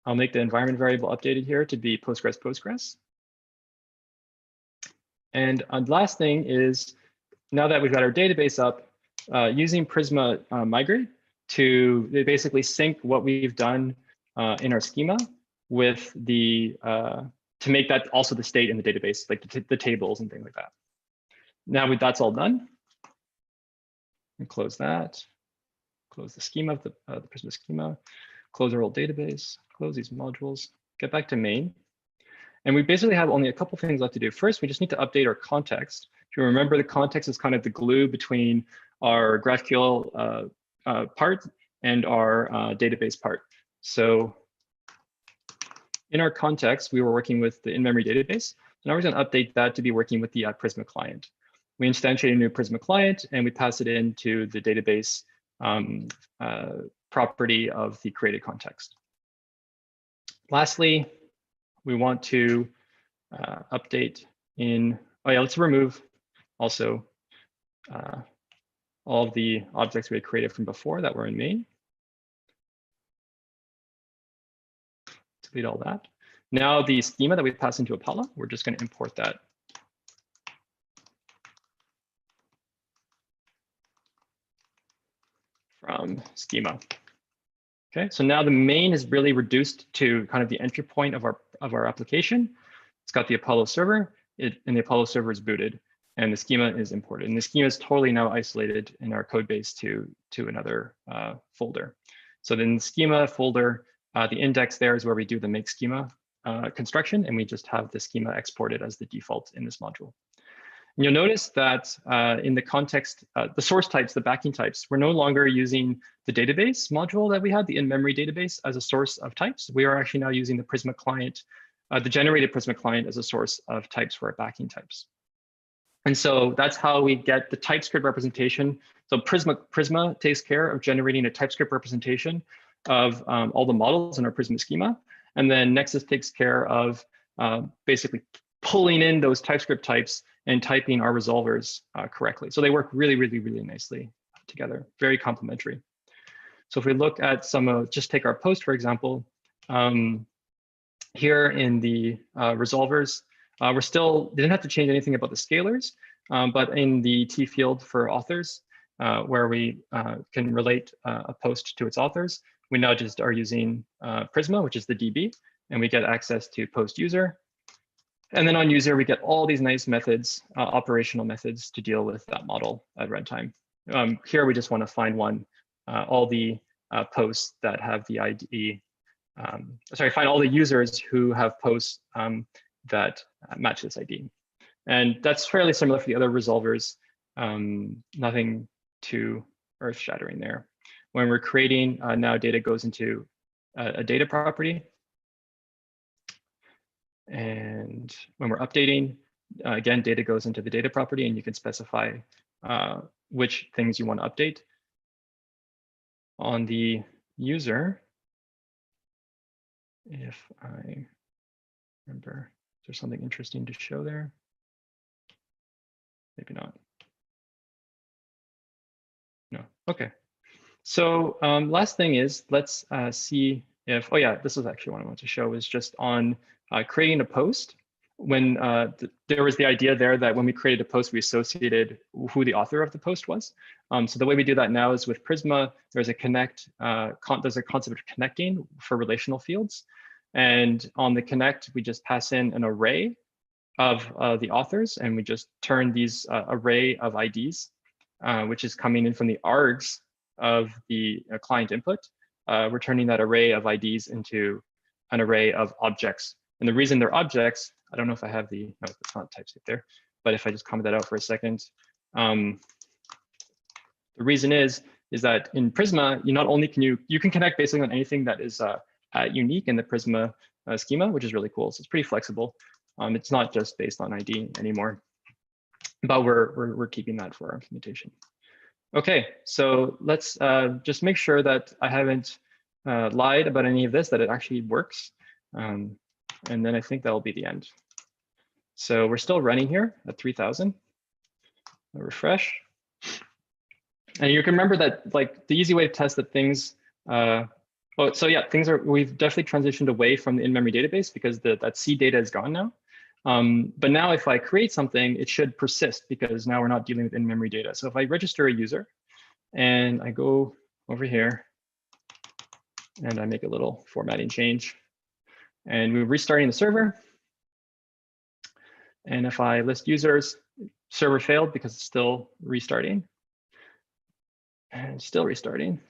I'll make the environment variable updated here to be Postgres. And the last thing is, now that we've got our database up, using Prisma Migrate to basically sync what we've done in our schema with the, to make that also the state in the database, like the tables and things like that. Now that's all done. And close that, close the schema of the Prisma schema, close our old database, close these modules, get back to main. And we basically have only a couple things left to do. First, we just need to update our context. If you remember, the context is kind of the glue between our GraphQL part and our database part. So in our context, we were working with the in-memory database. So now we're going to update that to be working with the Prisma client. We instantiate a new Prisma client and we pass it into the database property of the created context. Lastly, we want to update in, oh yeah, let's remove also all of the objects we had created from before that were in main. Delete all that. Now the schema that we pass into Apollo, we're just going to import that. From schema. Okay, so now the main is really reduced to kind of the entry point of our application. It's got the Apollo server, and the Apollo server is booted, and the schema is imported. And the schema is totally now isolated in our code base to another folder. So then the schema folder, the index there is where we do the make schema construction, and we just have the schema exported as the default in this module. And you'll notice that in the context, the source types, the backing types, we're no longer using the database module that we had, the in-memory database, as a source of types. We are actually now using the Prisma client, the generated Prisma client as a source of types for our backing types. And so that's how we get the TypeScript representation. So Prisma takes care of generating a TypeScript representation of all the models in our Prisma schema. And then Nexus takes care of basically pulling in those TypeScript types and typing our resolvers correctly. So they work really, really, really nicely together, very complementary. So if we look at some of, just take our post, for example, here in the resolvers, we're still, didn't have to change anything about the scalars, but in the T field for authors, where we can relate a post to its authors, we now just are using Prisma, which is the DB, and we get access to post user. And then on user, we get all these nice methods, operational methods to deal with that model at runtime. Here, we just want to find one, all the posts that have the ID, find all the users who have posts that match this ID. And that's fairly similar for the other resolvers, nothing too earth-shattering there. When we're creating, now data goes into a data property. And when we're updating, again, data goes into the data property, and you can specify which things you want to update. On the user, if I remember, is there something interesting to show there? Maybe not. No, okay. So last thing is, let's see if, oh yeah, this is actually what I want to show, is just on creating a post. When there was the idea there that when we created a post, we associated who the author of the post was. So the way we do that now is with Prisma, there's a connect, there's a concept of connecting for relational fields. And on the connect, we just pass in an array of the authors, and we just turn these array of IDs, which is coming in from the args of the client input. We're turning that array of IDs into an array of objects. And the reason they're objects, I don't know if I have the, no, it's not typescript there, but if I just comment that out for a second, the reason is that in Prisma, you not only can you can connect basically on anything that is unique in the Prisma schema, which is really cool. So it's pretty flexible. It's not just based on ID anymore, but we're keeping that for our implementation. Okay, so let's just make sure that I haven't lied about any of this, that it actually works. And then I think that'll be the end. So we're still running here at 3000. I'll refresh. And you can remember that, like, the easy way to test that things, well, so yeah, things are, we've definitely transitioned away from the in-memory database because that C data is gone now. But now if I create something, it should persist because now we're not dealing with in-memory data. So if I register a user and I go over here and I make a little formatting change and we're restarting the server. And if I list users, server failed because it's still restarting and still restarting.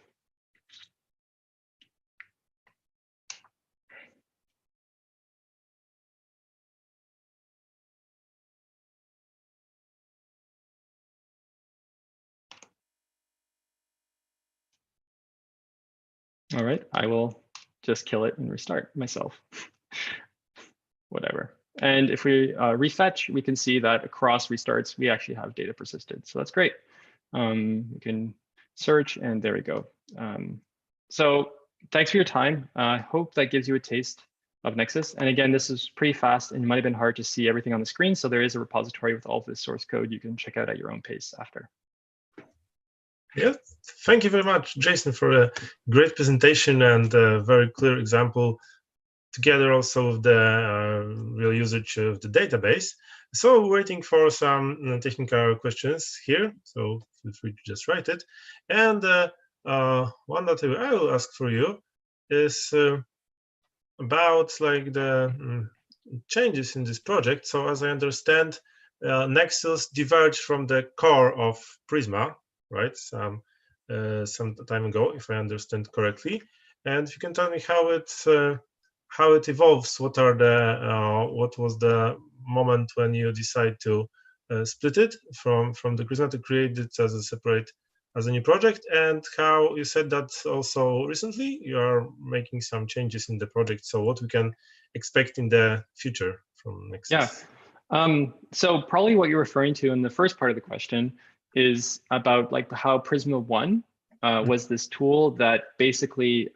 All right, I will just kill it and restart myself. Whatever. And if we refetch, we can see that across restarts, we actually have data persisted. So that's great. We can search and there we go. So thanks for your time. I hope that gives you a taste of Nexus. And again, this is pretty fast and it might have been hard to see everything on the screen. So there is a repository with all of this source code you can check out at your own pace after. Yeah, thank you very much, Jason, for a great presentation and a very clear example, together also with the real usage of the database. So we're waiting for some technical questions here, so feel free to just write it. And one that I will ask for you is about like the changes in this project. So as I understand, Nexus diverged from the core of Prisma, right? Some time ago, if I understand correctly. And if you can tell me how it evolves, what was the moment when you decide to split it from the Prisma to create it as a new project, and how you said that also recently you are making some changes in the project. So what we can expect in the future from Nexus? Yeah. So probably what you're referring to in the first part of the question is about like how Prisma 1 was this tool that basically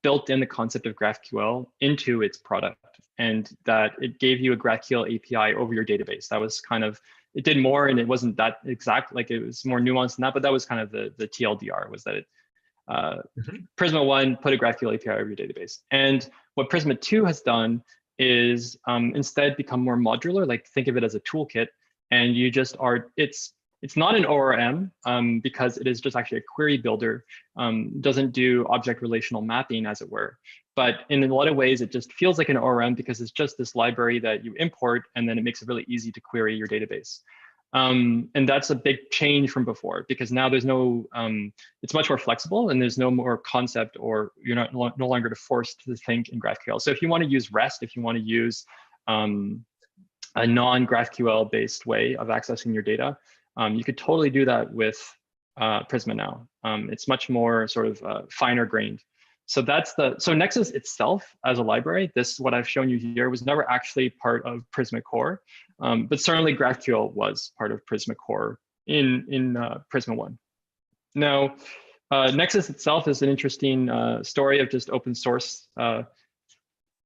built in the concept of GraphQL into its product, and that it gave you a GraphQL API over your database. That was kind of, it did more, and it wasn't that exact, like it was more nuanced than that, but that was kind of the TLDR, was that it Prisma 1 put a GraphQL API over your database. And what Prisma 2 has done is instead become more modular, like think of it as a toolkit, and you just are, it's not an ORM because it is just actually a query builder, doesn't do object relational mapping, as it were. But in a lot of ways, it just feels like an ORM because it's just this library that you import, and then it makes it really easy to query your database. And that's a big change from before, because now there's no, it's much more flexible, and there's no more concept, or you're no longer forced to think in GraphQL. So if you want to use REST, if you want to use a non-GraphQL based way of accessing your data, you could totally do that with Prisma now. It's much more sort of finer grained. So so Nexus itself as a library, what I've shown you here was never actually part of Prisma Core, but certainly GraphQL was part of Prisma Core in Prisma 1. Now, Nexus itself is an interesting story of just open source,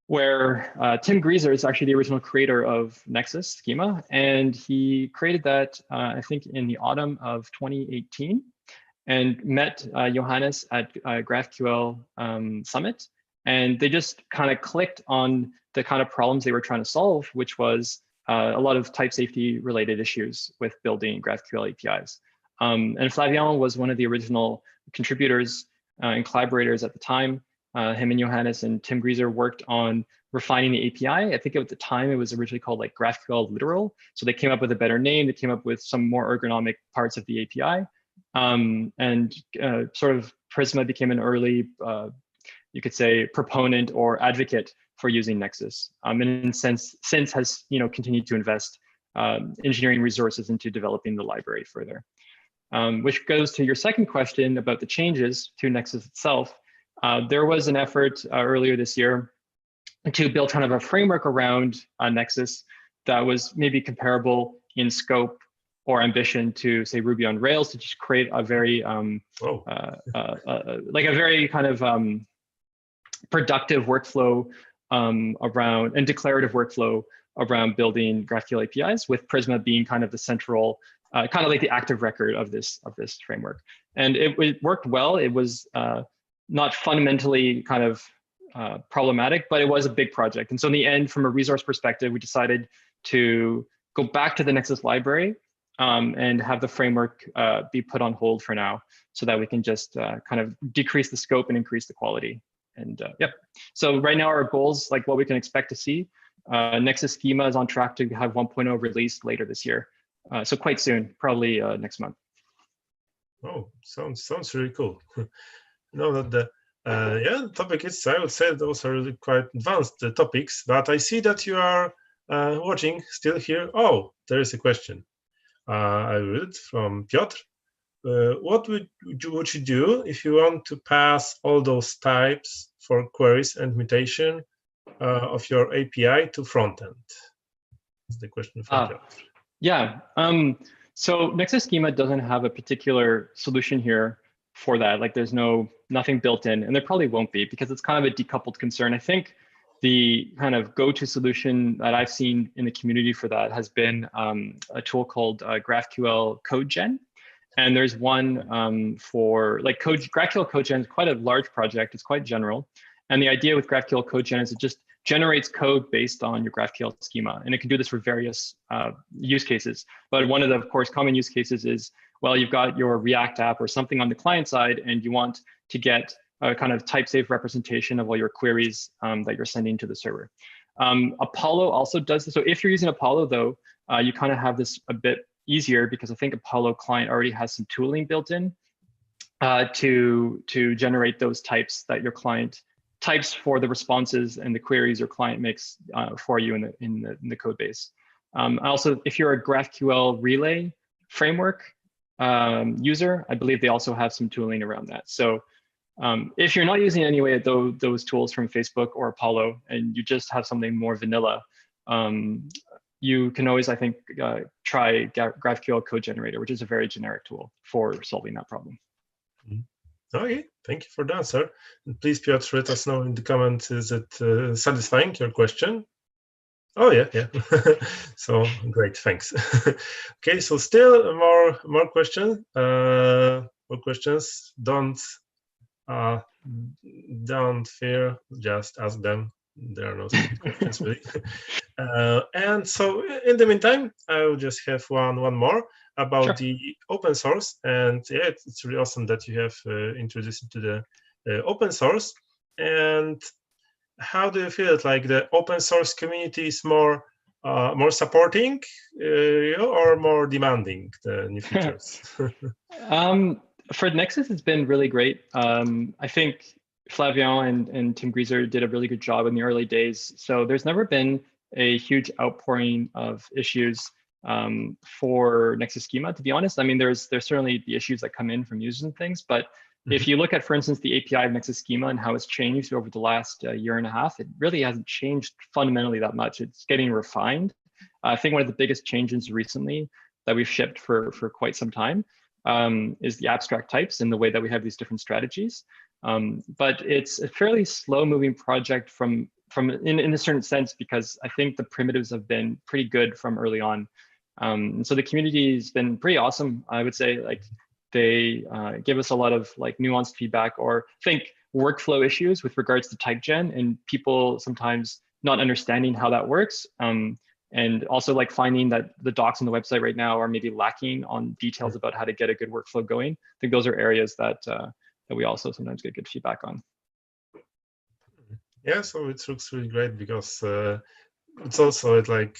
where Tim Grieser is actually the original creator of Nexus Schema, and he created that, I think, in the autumn of 2018, and met Johannes at GraphQL Summit, and they just kind of clicked on the kind of problems they were trying to solve, which was a lot of type safety related issues with building GraphQL APIs. And Flavien was one of the original contributors and collaborators at the time. Him and Johannes and Tim Grieser worked on refining the API. I think at the time it was originally called like GraphQL Literal. So they came up with a better name. They came up with some more ergonomic parts of the API. And sort of Prisma became an early, you could say, proponent or advocate for using Nexus. And in since has continued to invest engineering resources into developing the library further. Which goes to your second question about the changes to Nexus itself. There was an effort earlier this year to build kind of a framework around Nexus that was maybe comparable in scope or ambition to, say, Ruby on Rails, to just create a very like a very kind of productive workflow around, and declarative workflow around building GraphQL APIs, with Prisma being kind of the central, kind of like the active record of this framework. And it worked well. It was not fundamentally kind of problematic, but it was a big project. And so in the end, from a resource perspective, we decided to go back to the Nexus library and have the framework be put on hold for now, so that we can just kind of decrease the scope and increase the quality. And yep. So right now our goals, like what we can expect to see, Nexus Schema is on track to have 1.0 released later this year. So quite soon, probably next month. Oh, sounds really cool. You know that the yeah, the topic is, I would say those are really quite advanced topics, but I see that you are watching still here. Oh, there is a question. I read it from Piotr. What would you do if you want to pass all those types for queries and mutation of your API to frontend? That's the question from Piotr. Yeah. So Nexus Schema doesn't have a particular solution here for that. Like there's nothing built in, and there probably won't be, because it's kind of a decoupled concern. I think the kind of go-to solution that I've seen in the community for that has been a tool called GraphQL CodeGen. And there's one for like GraphQL CodeGen is quite a large project. It's quite general. And the idea with GraphQL CodeGen is it just generates code based on your GraphQL schema. And it can do this for various use cases. But one of the, of course, common use cases is, well, you've got your React app or something on the client side, and you want to get a kind of type-safe representation of all your queries that you're sending to the server. Apollo also does this. So if you're using Apollo, though, you kind of have this a bit easier, because I think Apollo client already has some tooling built in to generate those types that your client types for the responses and the queries your client makes for you in the code base. Also, if you're a GraphQL Relay framework user, I believe they also have some tooling around that. So if you're not using any way those tools from Facebook or Apollo, and you just have something more vanilla, you can always, I think, try GraphQL Code Generator, which is a very generic tool for solving that problem. Okay, thank you for the answer. And please, Piotr, let us know in the comments, is it satisfying your question? Oh, yeah. So great, thanks. Okay, so still more questions. More questions. Don't fear, just ask them. There are no stupid questions, really. And so in the meantime, I will just have one more about the open source. And yeah, it's really awesome that you have introduced it to the open source. And how do you feel it? Like the open source community is more supporting or more demanding the new features? For Nexus, it's been really great. I think Flavien and Tim Grieser did a really good job in the early days. So there's never been a huge outpouring of issues for Nexus Schema, to be honest. I mean, there's certainly the issues that come in from users and things, but if you look at, for instance, the API of Nexus Schema and how it's changed over the last year and a half, it really hasn't changed fundamentally that much. It's getting refined. I think one of the biggest changes recently that we've shipped for quite some time is the abstract types and the way that we have these different strategies. But it's a fairly slow-moving project in a certain sense, because I think the primitives have been pretty good from early on. And so the community has been pretty awesome, I would say. Like they give us a lot of like nuanced feedback, or think workflow issues with regards to type gen, and people sometimes not understanding how that works. And also like finding that the docs on the website right now are maybe lacking on details about how to get a good workflow going. I think those are areas that we also sometimes get good feedback on. Yeah, so it looks really great, because it's also like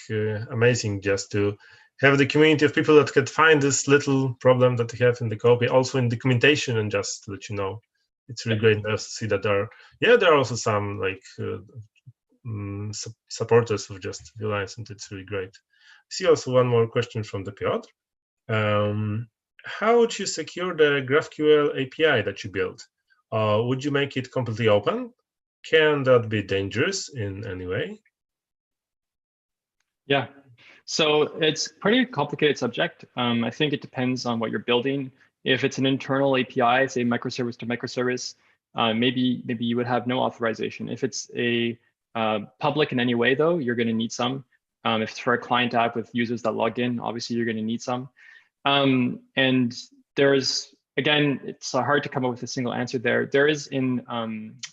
amazing just to have the community of people that can find this little problem that they have in the copy, also in documentation, and just let you know. It's really great to see that there are also some like supporters of just Viewlines, and it's really great. I see also one more question from the Piotr. How would you secure the GraphQL API that you built? Would you make it completely open? Can that be dangerous in any way? Yeah, so it's a pretty complicated subject. I think it depends on what you're building. If it's an internal API, say microservice to microservice, maybe you would have no authorization. If it's a public in any way, though, you're going to need some. If it's for a client app with users that log in, obviously you're going to need some. And there's, again, it's hard to come up with a single answer there. There is in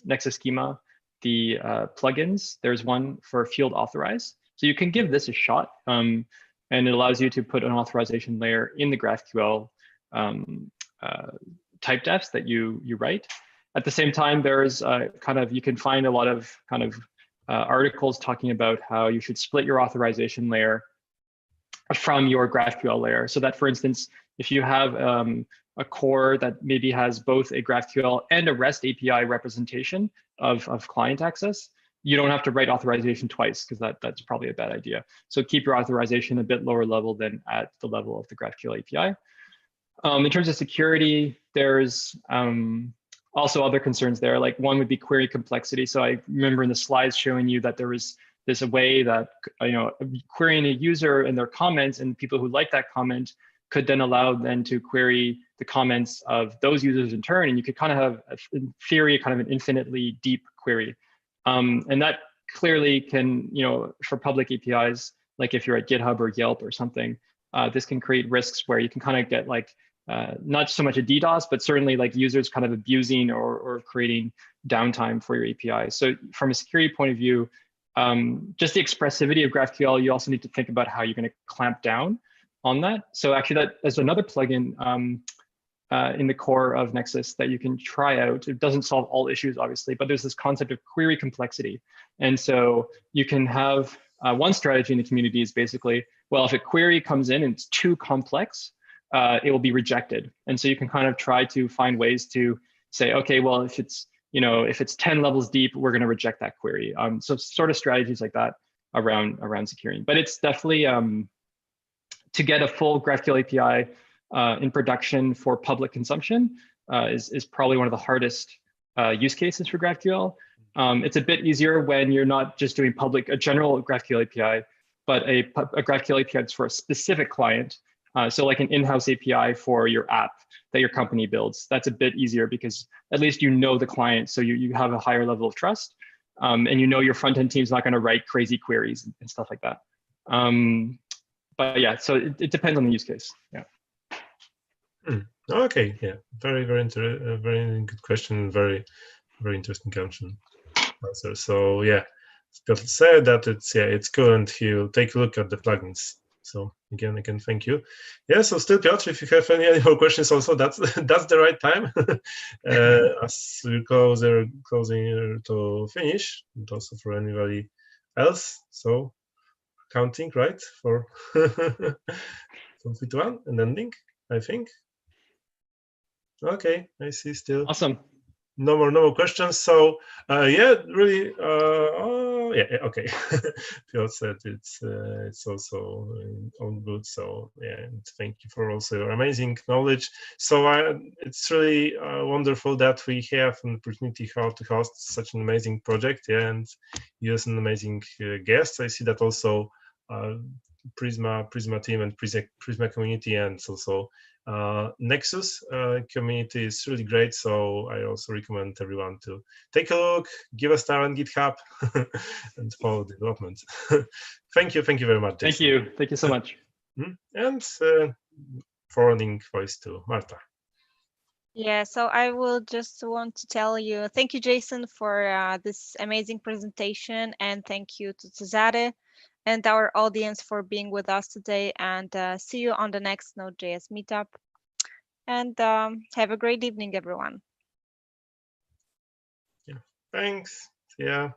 Nexus Schema, the plugins, there's one for field authorize. So you can give this a shot, and it allows you to put an authorization layer in the GraphQL type defs that you write. At the same time, there's you can find a lot of articles talking about how you should split your authorization layer from your GraphQL layer. So that, for instance, if you have a core that maybe has both a GraphQL and a REST API representation of client access, you don't have to write authorization twice, because that's probably a bad idea. So keep your authorization a bit lower level than at the level of the GraphQL API. In terms of security, there's also other concerns there. Like, one would be query complexity. So I remember in the slides showing you that there was this way that querying a user and their comments, and people who like that comment could then allow them to query the comments of those users in turn, and you could kind of have, in theory, kind of an infinitely deep query. And that clearly can, for public APIs, like if you're at GitHub or Yelp or something, this can create risks where you can kind of get like not so much a DDoS, but certainly like users kind of abusing or creating downtime for your API. So from a security point of view, just the expressivity of GraphQL, you also need to think about how you're going to clamp down on that. So actually, there's another plugin in the core of Nexus that you can try out. It doesn't solve all issues, obviously, but there's this concept of query complexity. And so you can have one strategy in the community is basically, well, if a query comes in and it's too complex, it will be rejected. And so you can kind of try to find ways to say, okay, well, if it's 10 levels deep, we're going to reject that query. So sort of strategies like that around securing. But it's definitely to get a full GraphQL API in production for public consumption is probably one of the hardest use cases for GraphQL. It's a bit easier when you're not just doing a general GraphQL API, but a GraphQL API that's for a specific client. So like an in-house API for your app that your company builds. That's a bit easier because at least you know the client, so you have a higher level of trust, and your front-end team's not going to write crazy queries and stuff like that. But yeah, so it depends on the use case. Yeah. Okay. Yeah. Very good question. Very interesting answer. So yeah, Piotr said that it's cool, and he'll take a look at the plugins. So again, thank you. Yeah. So still, Piotr, if you have any more questions, also that's the right time. As we're closing to finish, and also for anybody else. So counting right for from 3 to 1 and ending, I think. Okay, I see still. Awesome. No more questions. So yeah, really. Okay. Piotr said it's also all good. So yeah, and thank you for also your amazing knowledge. So it's really wonderful that we have an opportunity how to host such an amazing project. Yeah, and use an amazing guest. I see that also Prisma team and Prisma community, and also Nexus community is really great. So I also recommend everyone to take a look, give a star on GitHub, and follow the development. Thank you very much, Jason. Thank you so much. And forwarding voice to Marta. Yeah, so I will just want to tell you, thank you, Jason, for this amazing presentation, and thank you to Cesare and our audience for being with us today, and see you on the next Node.js meetup. And have a great evening, everyone. Yeah, thanks. See ya.